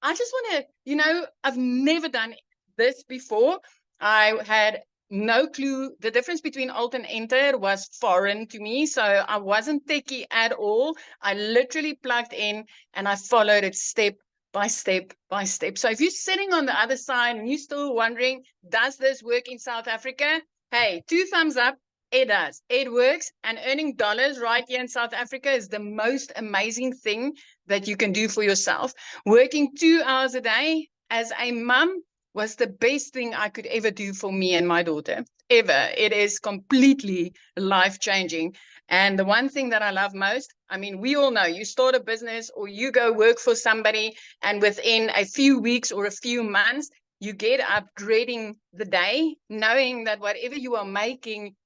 I just want to, I've never done this before. I had no clue. The difference between alt and enter was foreign to me. So I wasn't techie at all. I literally plugged in and I followed it step by step by step. So if you're sitting on the other side and you're still wondering, does this work in South Africa? Hey, 2 thumbs up. It does. It works. And earning dollars right here in South Africa is the most amazing thing that you can do for yourself. Working 2 hours a day as a mom was the best thing I could ever do for me and my daughter, ever. It is completely life-changing. And the one thing that I love most, I mean, we all know you start a business or you go work for somebody, and within a few weeks or a few months, you get up dreading the day, knowing that whatever you are making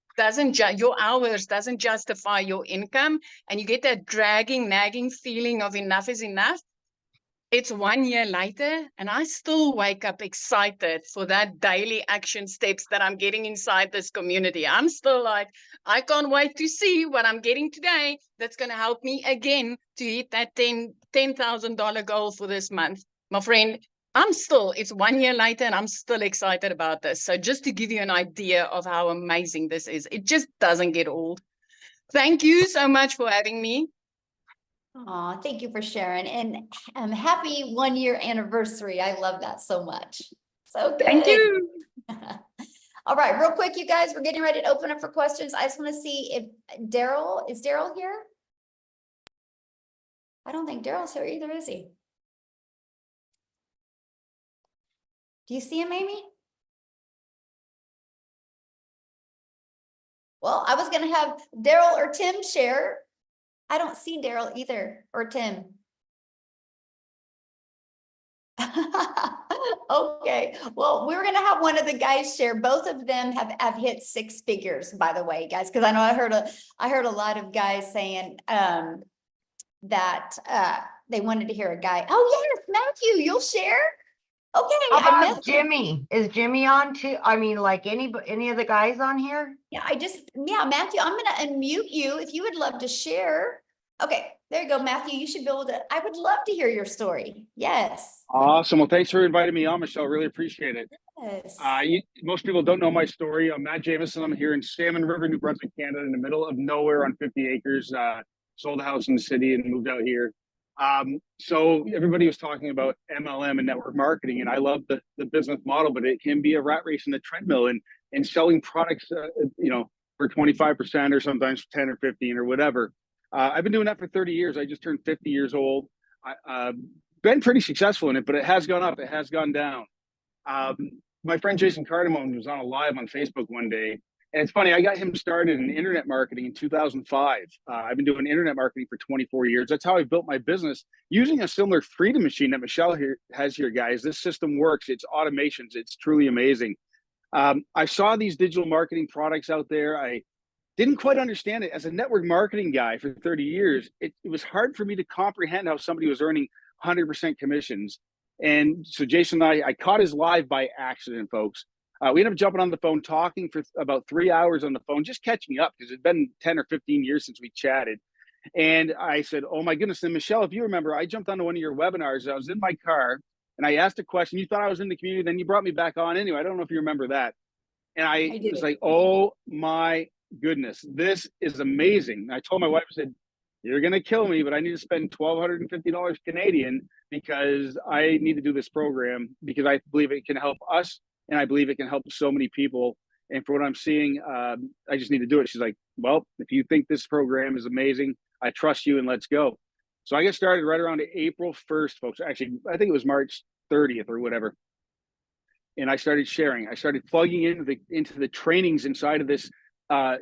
your hours doesn't justify your income, and you get that dragging, nagging feeling of enough is enough. It's 1 year later, and I still wake up excited for that daily action steps that I'm getting inside this community. I'm still like, I can't wait to see what I'm getting today that's going to help me again to hit that $10,000 goal for this month. My friend, it's 1 year later and I'm still excited about this. So just to give you an idea of how amazing this is, it just doesn't get old. Thank you so much for having me. Oh, thank you for sharing, and happy 1 year anniversary. I love that so much. So good. Thank you. All right, real quick, you guys, we're getting ready to open up for questions. I just want to see if is Daryl here? I don't think Daryl's here either, is he? Do you see him, Amy? Well, I was going to have Daryl or Tim share. I don't see Daryl either, or Tim. Okay, well, we're gonna have one of the guys share. Both of them have hit 6 figures, by the way, guys, because I know I heard a lot of guys saying that they wanted to hear a guy. Oh yes, Matthew, you'll share. Okay. How about Jimmy? Is Jimmy on too? I mean, like any of the guys on here? Yeah, Matthew, I'm gonna unmute you if you would love to share. Okay, there you go, Matthew. You should be able to. I would love to hear your story. Yes. Awesome. Well, thanks for inviting me on, Michelle. Really appreciate it. Yes. Most people don't know my story. I'm Matt Jameson. I'm here in Salmon River, New Brunswick, Canada, in the middle of nowhere on 50 acres. Sold a house in the city and moved out here. So everybody was talking about MLM and network marketing, and I love the business model, but it can be a rat race in the treadmill and selling products, for 25% or sometimes 10 or 15 or whatever. I've been doing that for 30 years. I just turned 50 years old. I've been pretty successful in it, but it has gone up. It has gone down. My friend Jason Cardamone was on a live on Facebook one day. And it's funny, I got him started in internet marketing in 2005. I've been doing internet marketing for 24 years. That's how I built my business using a similar freedom machine that Michelle has here, guys. This system works. It's automations. It's truly amazing. I saw these digital marketing products out there. I didn't quite understand it. As a network marketing guy for 30 years, it was hard for me to comprehend how somebody was earning 100% commissions. And so Jason and I caught his live by accident, folks. We ended up jumping on the phone, talking for about 3 hours on the phone, just catching up because it'd been 10 or 15 years since we chatted. And I said, oh my goodness. And Michelle, if you remember, I jumped onto one of your webinars. I was in my car and I asked a question. You thought I was in the community. Then you brought me back on anyway. I don't know if you remember that. And I was like, oh my goodness, this is amazing. I told my wife, I said, you're going to kill me, but I need to spend $1,250 Canadian because I need to do this program because I believe it can help us. And I believe it can help so many people. And for what I'm seeing, I just need to do it. She's like, well, if you think this program is amazing, I trust you and let's go. So I got started right around April 1st, folks. Actually, I think it was March 30th or whatever. And I started sharing. I started plugging into the trainings inside of this,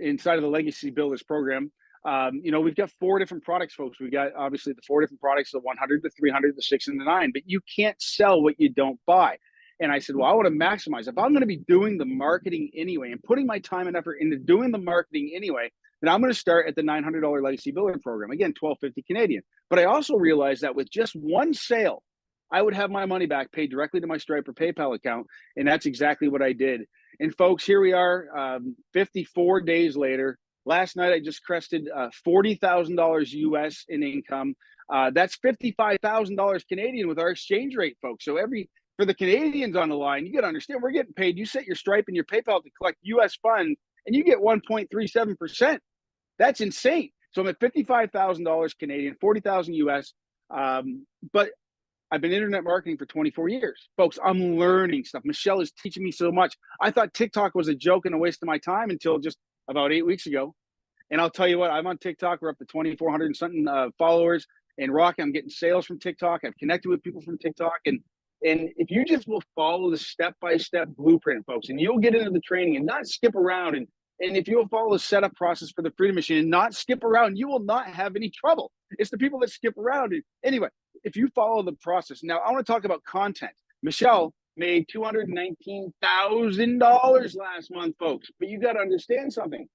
inside of the Legacy Builders program. You know, we've got 4 different products, folks. We got obviously the 4 different products, the 100, the 300, the 6, and the 9, but you can't sell what you don't buy. And I said, well, I want to maximize. If I'm going to be doing the marketing anyway and putting my time and effort into doing the marketing anyway, then I'm going to start at the $900 Legacy Builder program. Again, $1,250 Canadian. But I also realized that with just one sale, I would have my money back paid directly to my Stripe or PayPal account. And that's exactly what I did. And folks, here we are 54 days later. Last night, I just crested $40,000 US in income. That's $55,000 Canadian with our exchange rate, folks. So for the Canadians on the line, you got to understand, we're getting paid. You set your Stripe and your PayPal to collect US funds, and you get 1.37%. That's insane. So I'm at $55,000 Canadian, 40,000 US. But I've been internet marketing for 24 years. Folks, I'm learning stuff. Michelle is teaching me so much. I thought TikTok was a joke and a waste of my time until just about 8 weeks ago. And I'll tell you what, I'm on TikTok. We're up to 2,400 and something followers and rocking. I'm getting sales from TikTok. I've connected with people from TikTok. And if you just will follow the step-by-step blueprint, folks, and you'll get into the training and not skip around. And if you'll follow the setup process for the Freedom Machine and not skip around, you will not have any trouble. It's the people that skip around. Anyway, if you follow the process. Now, I want to talk about content. Michelle made $219,000 last month, folks. But you got to understand something.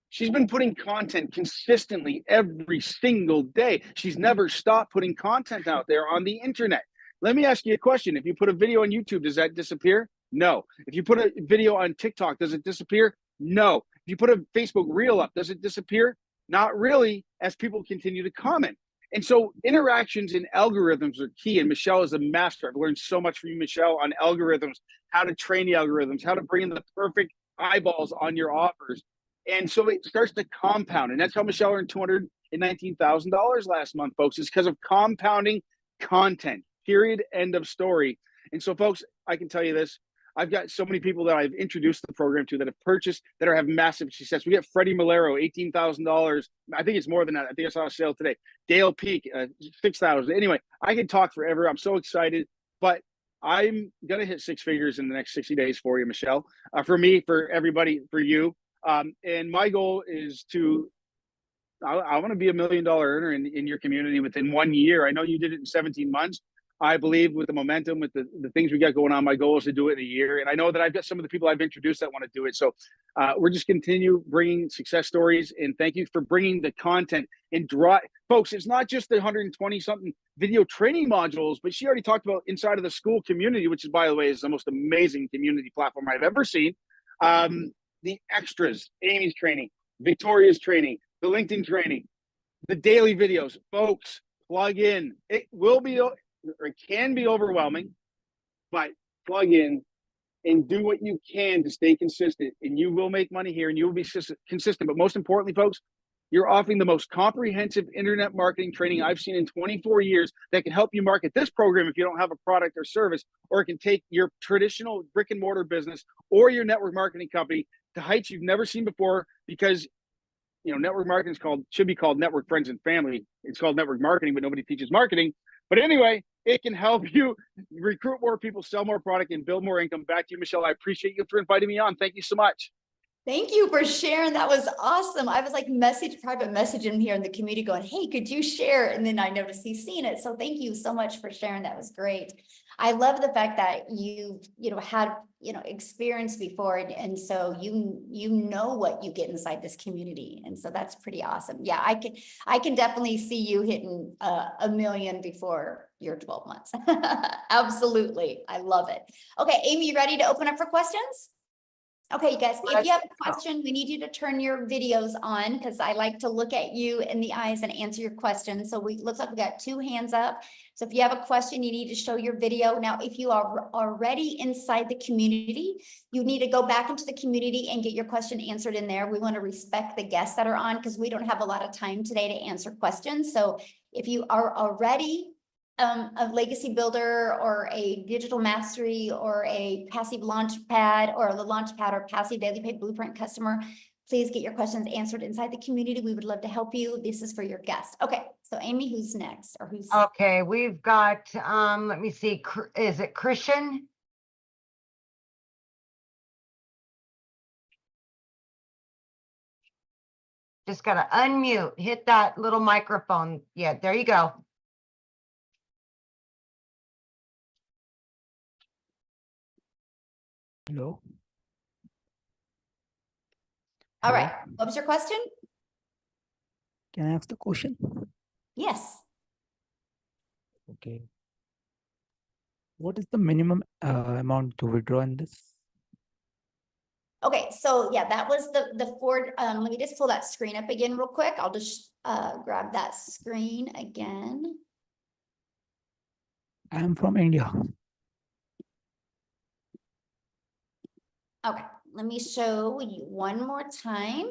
She's been putting content consistently every single day. She's never stopped putting content out there on the internet. Let me ask you a question. If you put a video on YouTube, does that disappear? No. If you put a video on TikTok, does it disappear? No. If you put a Facebook reel up, does it disappear? Not really, as people continue to comment. And so interactions and algorithms are key. And Michelle is a master. I've learned so much from you, Michelle, on algorithms, how to train the algorithms, how to bring in the perfect eyeballs on your offers. And so it starts to compound. And that's how Michelle earned $219,000 last month, folks. It's because of compounding content, period, end of story. And so, folks, I can tell you this. I've got so many people that I've introduced the program to that have purchased, that have massive success. We got Freddie Malero, $18,000. I think it's more than that. I think I saw a sale today. Dale Peak, $6,000. Anyway, I could talk forever. I'm so excited. But I'm going to hit 6 figures in the next 60 days for you, Michelle. For me, for everybody, for you. And my goal is I want to be $1 million earner in your community within 1 year. I know you did it in 17 months. I believe with the momentum, with the things we got going on, my goal is to do it in a year. And I know that I've got some of the people I've introduced that want to do it. So we're just continue bringing success stories. And thank you for bringing the content and folks, it's not just the 120 something video training modules, but she already talked about inside of the school community, which is, by the way, is the most amazing community platform I've ever seen. The extras, Amy's training, Victoria's training, the LinkedIn training, the daily videos, folks, plug in. It will be, or it can be overwhelming, but plug in and do what you can to stay consistent, and you will make money here and you will be consistent. But most importantly, folks, you're offering the most comprehensive internet marketing training I've seen in 24 years that can help you market this program if you don't have a product or service, or it can take your traditional brick and mortar business or your network marketing company to heights you've never seen before, because network marketing should be called network friends and family. It's called network marketing, but nobody teaches marketing. But anyway, it can help you recruit more people, sell more product, and build more income. Back to you, Michelle. I appreciate you for inviting me on. Thank you so much. Thank you for sharing. That was awesome. I was like private messaging here in the community going, hey, could you share? And then I noticed he's seen it. So thank you so much for sharing. That was great. I love the fact that you had, experience before. And so you know what you get inside this community. And so that's pretty awesome. Yeah, I can definitely see you hitting $1 million before your 12 months. Absolutely. I love it. Okay, Amy, you ready to open up for questions? Okay, you guys, if you have a question, we need you to turn your videos on because I like to look at you in the eyes and answer your questions. So looks like we got 2 hands up. So if you have a question, you need to show your video. Now, if you are already inside the community, you need to go back into the community and get your question answered in there. We want to respect the guests that are on because we don't have a lot of time today to answer questions. So if you are already a legacy builder or a digital mastery or a passive launch pad or the launch pad or passive daily pay blueprint customer, please get your questions answered inside the community. We would love to help you. This is for your guest. Okay, so Amy, who's next or who's? Okay, we've got, let me see, is it Christian? Just gotta unmute, hit that little microphone. Yeah, there you go. Hello. All Hello. right, what was your question? Can I ask the question? Yes. Okay. What is the minimum amount to withdraw in this? Okay, so yeah, that was the Ford. Let me just pull that screen up again real quick. I'll just grab that screen again. I am from India. Okay, let me show you one more time.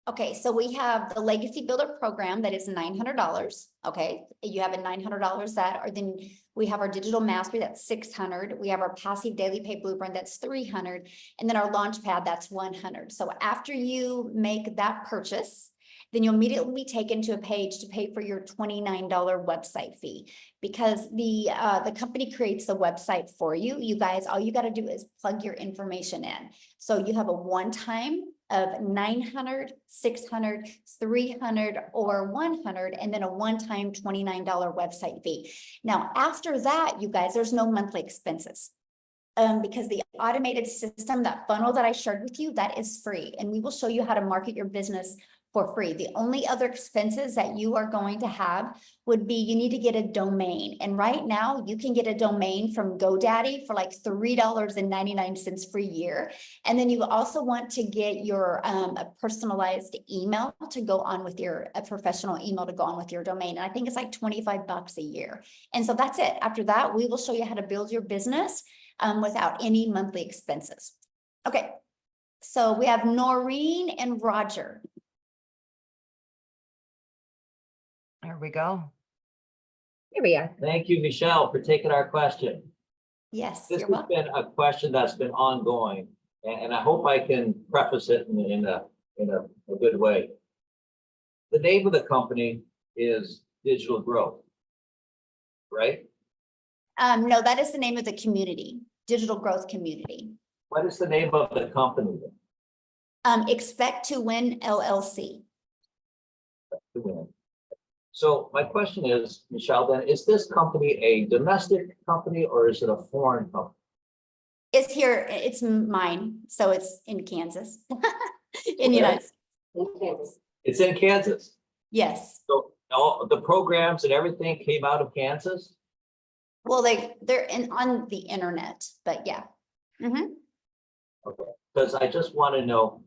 Okay, so we have the Legacy Builder program that is $900. Okay, you have a $900 that, or then we have our digital mastery that's $600. We have our passive daily pay blueprint that's $300, and then our launch pad that's $100. So after you make that purchase, then you'll immediately be taken to a page to pay for your $29 website fee, because the company creates the website for you. You guys, all you got to do is plug your information in. So you have a one-time of 900, 600, 300, or 100, and then a one-time $29 website fee. Now, after that, you guys, there's no monthly expenses. Because the automated system, that funnel that I shared with you, that is free. And we will show you how to market your business for free. The only other expenses that you are going to have would be, you need to get a domain. And right now you can get a domain from GoDaddy for like $3.99 per year. And then you also want to get your a personalized email to go on with a professional email to go on with your domain. And I think it's like $25 a year. And so that's it. After that, we will show you how to build your business without any monthly expenses. Okay. So we have Noreen and Roger. There we go. Here we are. Thank you, Michelle, for taking our question. Yes, This you're has welcome. been a question that's been ongoing, and I hope I can preface it in a good way. The name of the company is Digital Growth, right? No, that is the name of the community, Digital Growth Community. What is the name of the company then? Expect to Win LLC. So my question is, Michelle, then, is this company a domestic company or is it a foreign company? It's here, it's mine, so it's in Kansas, in the United States. It's in Kansas. Yes. So all the programs and everything came out of Kansas? Well, they're on the internet, but yeah. Mm-hmm. Okay, because I just want to know,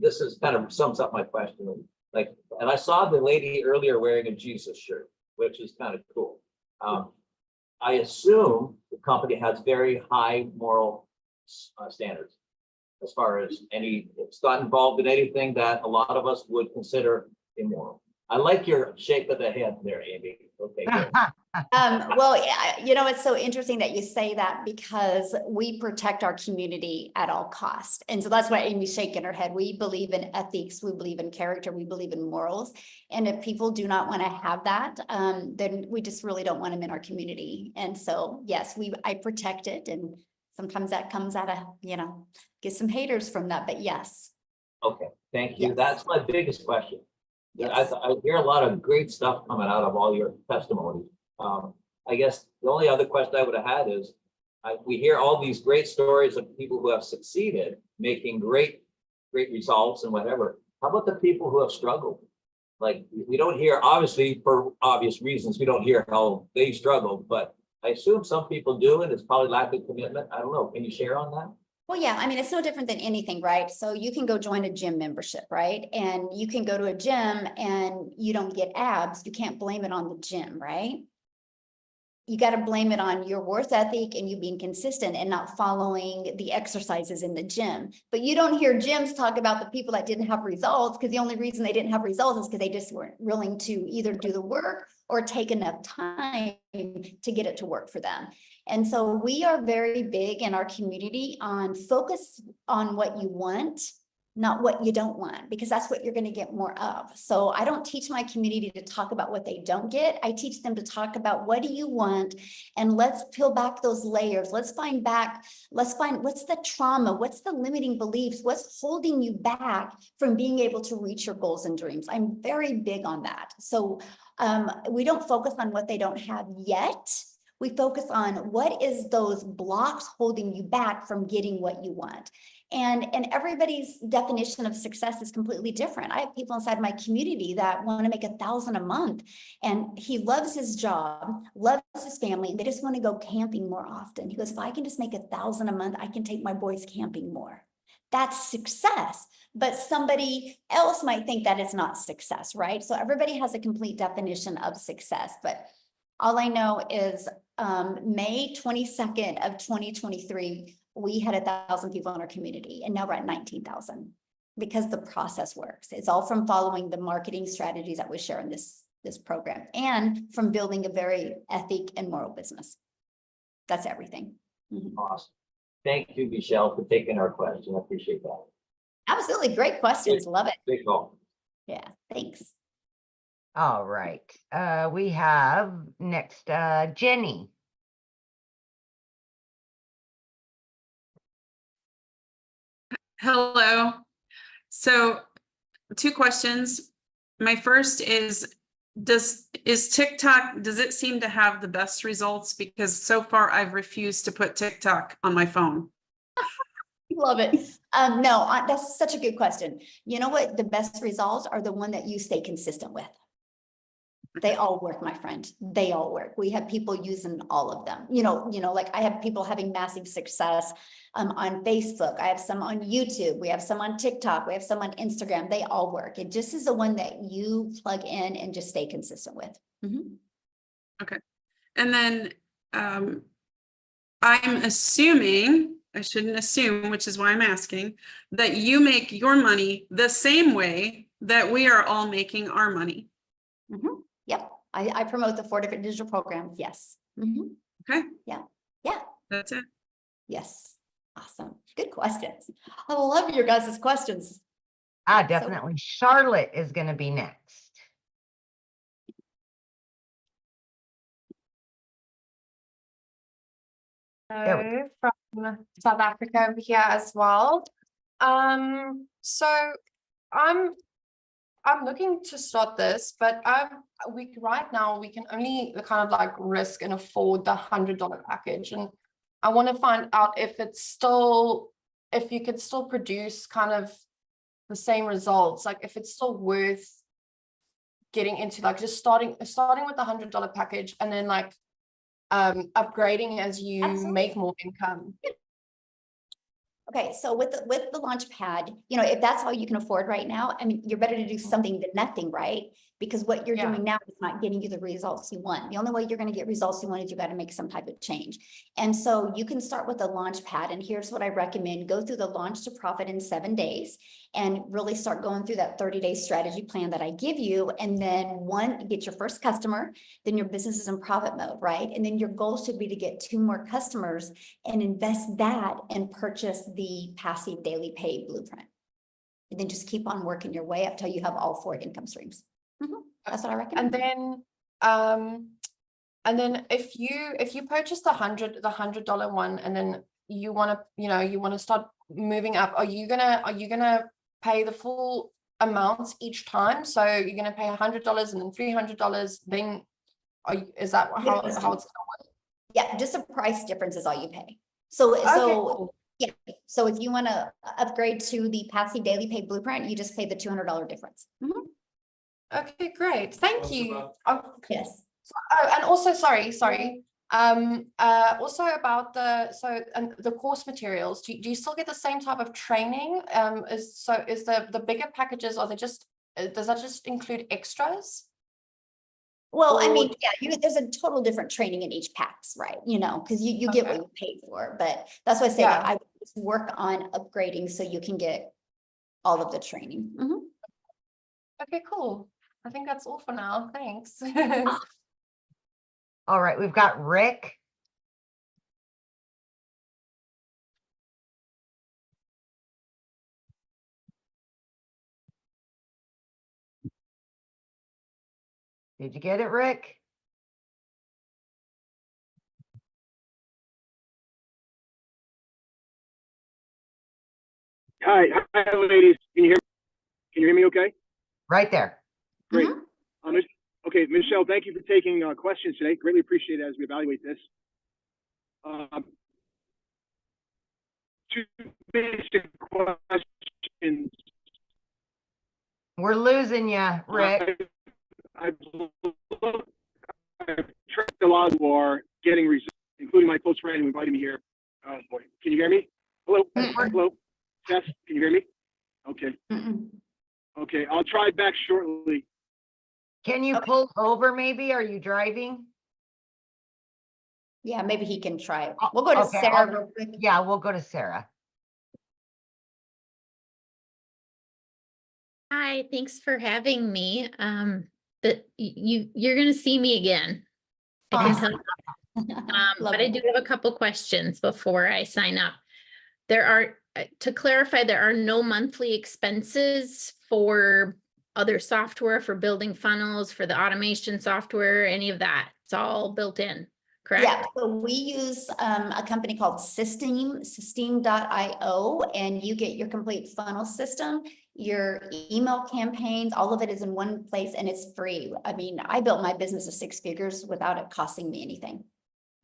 this is kind of sums up my question. Like, and I saw the lady earlier wearing a Jesus shirt, which is kind of cool. I assume the company has very high moral standards as far as it's not involved in anything that a lot of us would consider immoral. I like your shake of the head there, Amy. Okay, good. Well, you know, it's so interesting that you say that, because we protect our community at all costs. And so that's why Amy's shaking her head. We believe in ethics. We believe in character. We believe in morals. And if people do not want to have that, then we just really don't want them in our community. And so, yes, I protect it. And sometimes that comes out of, get some haters from that, but yes. Okay, thank you. Yes. That's my biggest question. Yes. I hear a lot of great stuff coming out of all your testimonies. I guess the only other question I would have had is, we hear all these great stories of people who have succeeded, making great results and whatever. How about the people who have struggled? Like, we don't hear, obviously, for obvious reasons, we don't hear how they struggled, but I assume some people do, and it's probably lack of commitment. I don't know. Can you share on that? Well, yeah, I mean, it's no different than anything, right? So you can go join a gym membership, right? And you can go to a gym and you don't get abs. You can't blame it on the gym, right? you got to blame it on your worth ethic and you being consistent and not following the exercises in the gym. But you don't hear gyms talk about the people that didn't have results, because the only reason they didn't have results is because they just weren't willing to either do the work or take enough time to get it to work for them. And so we are very big in our community on focus on what you want, not what you don't want, because that's what you're going to get more of. So I don't teach my community to talk about what they don't get. I teach them to talk about what do you want, and let's peel back those layers. Let's find what's the trauma, what's the limiting beliefs, what's holding you back from being able to reach your goals and dreams. I'm very big on that. So we don't focus on what they don't have yet. We focus on what is those blocks holding you back from getting what you want. And everybody's definition of success is completely different. I have people inside my community that want to make $1,000 a month, and he loves his job, loves his family, and they just want to go camping more often. He goes, if I can just make $1,000 a month, I can take my boys camping more. That's success. But somebody else might think that is not success, right? So everybody has a complete definition of success. But all I know is May 22nd of 2023, we had 1,000 people in our community, and now we're at 19,000 because the process works. It's all from following the marketing strategies that we share in this program, and from building a very ethic and moral business. That's everything. Mm-hmm. Awesome. Thank you, Michelle, for taking our question. I appreciate that. Absolutely. Great questions. Love it. Big call. Yeah. Thanks. All right. We have next, Jenny. Hello. So 2 questions. My first is TikTok, does it seem to have the best results? Because so far I've refused to put TikTok on my phone. Love it. No, that's such a good question. You know what? The best results are the one that you stay consistent with. They all work, my friend. They all work. We have people using all of them. Like I have people having massive success on Facebook. I have some on YouTube. We have some on TikTok. We have some on Instagram. They all work. It just is the one that you plug in and just stay consistent with. Mm-hmm. Okay. And then I'm assuming, I shouldn't assume, which is why I'm asking, that you make your money the same way that we are all making our money. Mm-hmm. Yep. I promote the 4 different digital programs. Yes. Mm-hmm. Okay. Yeah. Yeah. That's it. Yes. Awesome. Good questions. I love your guys' questions. Definitely. Charlotte is going to be next. Hello from South Africa over here as well. So I'm looking to start this, but right now we can only kind of like risk and afford the $100 package, and I want to find out if you could still produce kind of the same results, like if it's still worth getting into, like just starting with the $100 package and then like upgrading as you Absolutely. make more income. Okay, so with the launch pad, if that's all you can afford right now, I mean, you're better to do something than nothing, right? Because what you're doing now is not getting you the results you want. The only way you're going to get results you want is you got to make some type of change. And so you can start with the launch pad. And here's what I recommend. Go through the launch to profit in 7 days and really start going through that 30-day strategy plan that I give you. And then get your first customer, then your business is in profit mode, right? And then your goal should be to get 2 more customers and invest that and purchase the passive daily pay blueprint. And then just keep on working your way up till you have all 4 income streams. Mm-hmm. That's what I recommend. And then if you purchase the $100 one, and then you want to start moving up, are you gonna pay the full amounts each time? So you're gonna pay $100 and then $300. Then is that how it's gonna work? Yeah, just a price difference is all you pay. So cool. Yeah. So if you want to upgrade to the passive daily pay blueprint, you just pay the $200 difference. Mm-hmm. Okay, great. Thank you. Yes. And also, sorry. Also about the course materials. Do you still get the same type of training? Is the bigger packages, does that just include extras? Well, I mean, yeah, there's a total different training in each packs, right? You know, because you get what you pay for, but that's why I say that I would just work on upgrading so you can get all of the training. Mhm. Okay, cool. I think that's all for now. Thanks. All right, we've got Rick. Did you get it, Rick? Hi, ladies. Can you hear me okay? Right there. Great. Okay, Michelle, thank you for taking questions today. Greatly appreciate it as we evaluate this. Two basic questions. We're losing you, Rick. I've tracked a lot who are getting results, including my close friend who invited me here. Oh boy, can you hear me? Hello, hello, Tess, can you hear me? Okay. Okay, I'll try back shortly. Can you pull over maybe? Are you driving? Yeah, maybe he can try it. We'll go to Sarah real quick. Yeah, we'll go to Sarah. Hi, thanks for having me. But you're gonna see me again. I can tell you. But I do have a couple questions before I sign up. There are, to clarify, there are no monthly expenses for other software, for building funnels, for the automation software, any of that. It's all built in, correct? Yeah, so we use a company called System.io, and you get your complete funnel system, your email campaigns, all of it is in one place and it's free. I mean, I built my business of 6 figures without it costing me anything.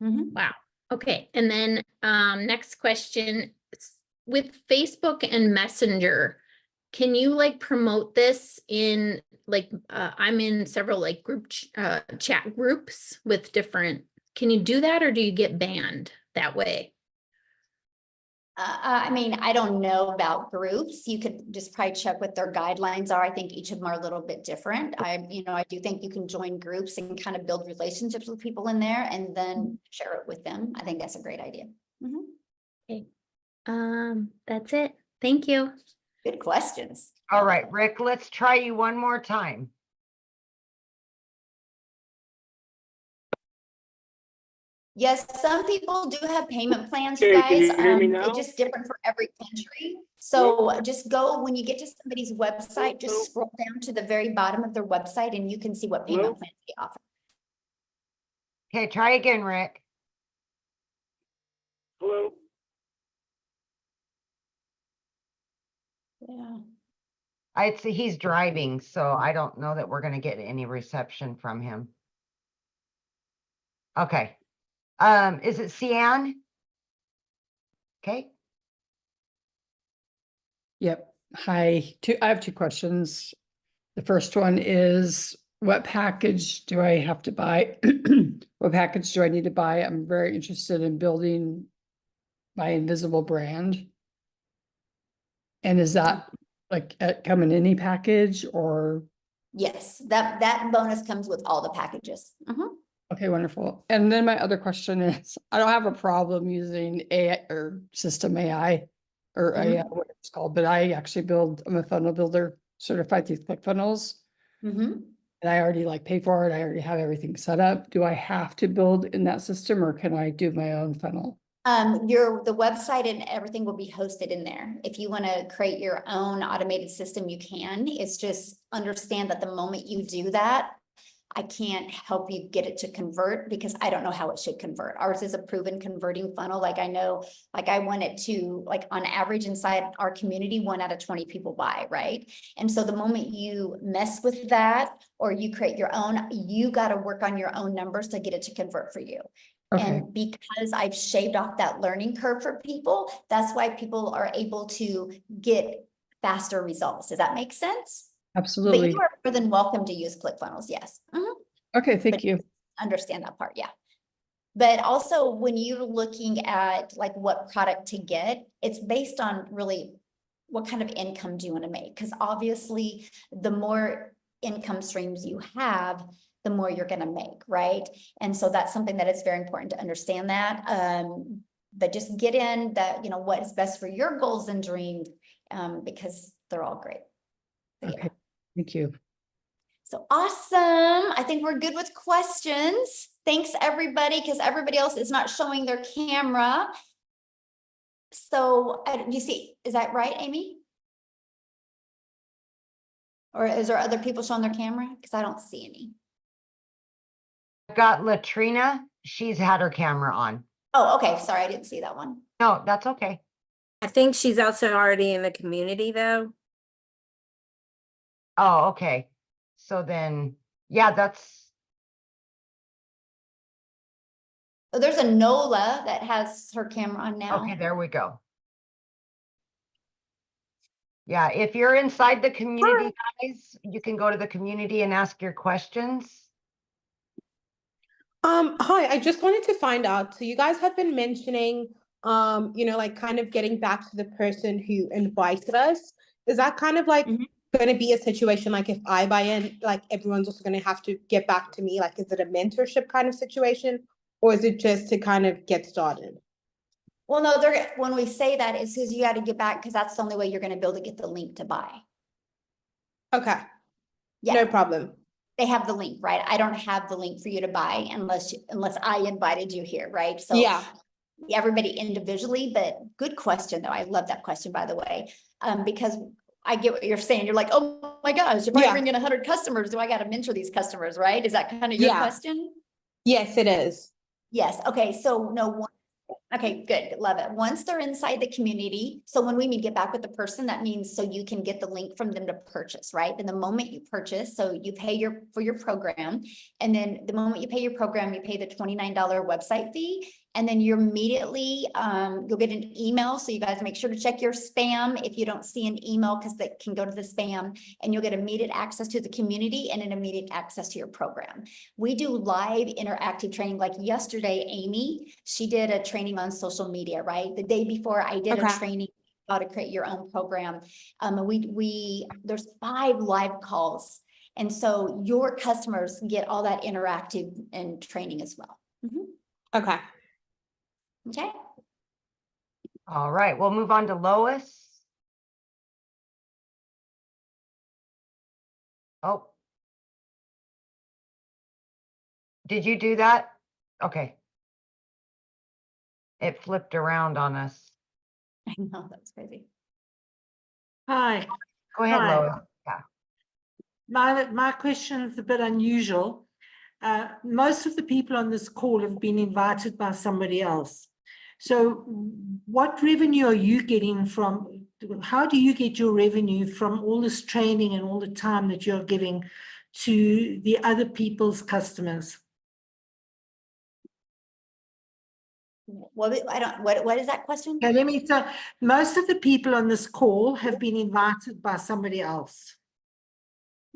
Wow. Okay. And then next question, with Facebook and Messenger, can you like promote this in like, I'm in several like chat groups with different, can you do that or do you get banned that way? I mean, I don't know about groups. You could just probably check what their guidelines are. I think each of them are a little bit different. I do think you can join groups and kind of build relationships with people in there and then share it with them. I think that's a great idea. Okay. That's it. Thank you. Good questions. All right, Rick, let's try you one more time. Yes, some people do have payment plans, Okay, you can you guys. hear me now? It's just different for every country. So just go, when you get to somebody's website, just scroll down to the very bottom of their website and you can see what payment plans they offer. Okay, try again, Rick. Hello. Yeah. I'd say he's driving, so I don't know that we're gonna get any reception from him. Okay. Is it Cian? Okay. Yep. Hi. I have 2 questions. The first one is, what package do I have to buy? What package do I need to buy? I'm very interested in building my invisible brand. And is that like come in any package or? Yes, that bonus comes with all the packages. Okay, wonderful. And then my other question is, I don't have a problem using AI or system AI or AI, what it's called, but I actually I'm a funnel builder certified through ClickFunnels. And I already like pay for it. I already have everything set up. Do I have to build in that system or can I do my own funnel? The website and everything will be hosted in there. If you want to create your own automated system, you can. It's just understand that the moment you do that, I can't help you get it to convert because I don't know how it should convert. Ours is a proven converting funnel. Like I know, like I want it to, like on average inside our community, 1 out of 20 people buy, right? And so the moment you mess with that or you create your own, you got to work on your own numbers to get it to convert for you. Okay. And because I've shaved off that learning curve for people, that's why people are able to get faster results. Does that make sense? Absolutely. But you are more than welcome to use ClickFunnels, yes. Okay, thank you. Understand that part, yeah. But also when you're looking at like what product to get, it's based on really what kind of income do you want to make? Because obviously the more income streams you have, the more you're going to make, right? And so that's something that is very important to understand that. But just get in that, you know, what is best for your goals and dreams, because they're all great. So, Okay, thank you. So awesome. I think we're good with questions. Thanks everybody, because everybody else is not showing their camera. So you see, is that right, Amy? Or is there other people showing their camera? Because I don't see any. I've got Latrina. She's had her camera on. Oh, okay. Sorry, I didn't see that one. No, that's okay. I think she's also already in the community though. Oh, okay. So then, yeah, that's, Oh, there's a Nola that has her camera on now. okay, there we go. Yeah, if you're inside the community, guys, you can go to the community and ask your questions. Hi, I just wanted to find out, so you guys have been mentioning, you know, like kind of getting back to the person who invited us. Is that kind of like going to be a situation like if I buy in, like everyone's also going to have to get back to me? Like, is it a mentorship kind of situation, or is it just to kind of get started? Well, no, they're, when we say that, it's because you got to get back, because that's the only way you're going to be able to get the link to buy. Okay. Yeah. No problem. They have the link, right? I don't have the link for you to buy unless I invited you here, right? So yeah, everybody individually, but good question though. I love that question, by the way, because I get what you're saying. You're like, oh my gosh, if I bring in 100 customers, do I got to mentor these customers, right? Is that kind of your question? Yes, it is. Yes. Okay. So no. Okay, good. Love it. Once they're inside the community, so when we mean get back with the person, that means so you can get the link from them to purchase, right? And the moment you purchase, so you pay for your program, and then the moment you pay your program, you pay the $29 website fee, and then you're immediately, you'll get an email. So you guys make sure to check your spam if you don't see an email, because that can go to the spam, and you'll get immediate access to the community and an immediate access to your program. We do live interactive training. Like yesterday, Amy, she did a training on social media, right? The day before I did a training how to create your own program. There's 5 live calls. And so your customers get all that interactive and training as well. Okay. Okay. All right, we'll move on to Lois. Oh. Did you do that? Okay. It flipped around on us. I know, that's crazy. Hi. Go ahead, Hi. Lois. Yeah. My question is a bit unusual. Most of the people on this call have been invited by somebody else. So what revenue are you getting from, how do you get your revenue from all this training and all the time that you're giving to the other people's customers? What is that question? Okay, let me say, most of the people on this call have been invited by somebody else.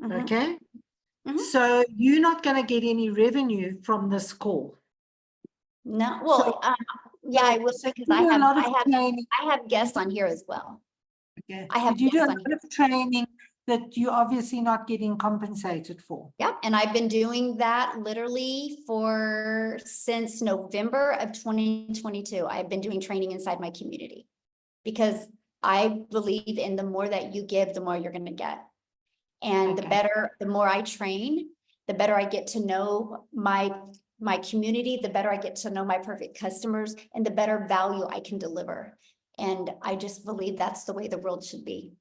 Okay. So you're not going to get any revenue from this call. No, well, yeah, I will say, because I have guests on here as well. Okay. I have But you do a guests on lot of training that you're obviously not getting compensated for. Yep, and I've been doing that literally since November of 2022. I've been doing training inside my community, because I believe in the more that you give, the more you're going to get. And the more I train, the better I get to know my community, the better I get to know my perfect customers, and the better value I can deliver. And I just believe that's the way the world should be.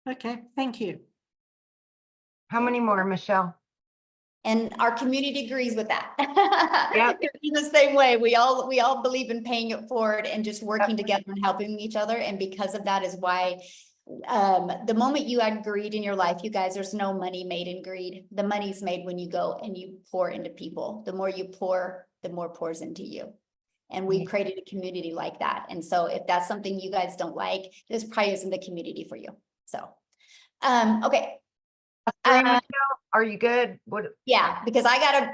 Okay, thank you. How many more, Michelle? And our community agrees with that. Yep. In the same way, we all believe in paying it forward and just working together and helping each other. And because of that is why the moment you add greed in your life, you guys, there's no money made in greed. The money's made when you go and you pour into people. The more you pour, the more pours into you. And we created a community like that. And so if that's something you guys don't like, this probably isn't the community for you. So, okay. Are you good? What? Yeah, because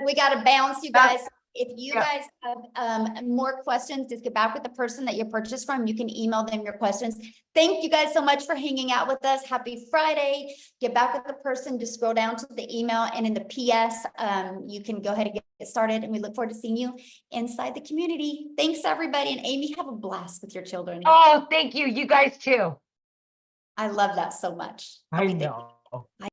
we gotta bounce, you guys. If you Yeah. guys have more questions, just get back with the person that you purchased from. You can email them your questions. Thank you guys so much for hanging out with us. Happy Friday. Get back with the person, just scroll down to the email, and in the PS, you can go ahead and get started, and we look forward to seeing you inside the community. Thanks, everybody. And Amy, have a blast with your children. Oh, thank you. You guys too. I love that so much. I know.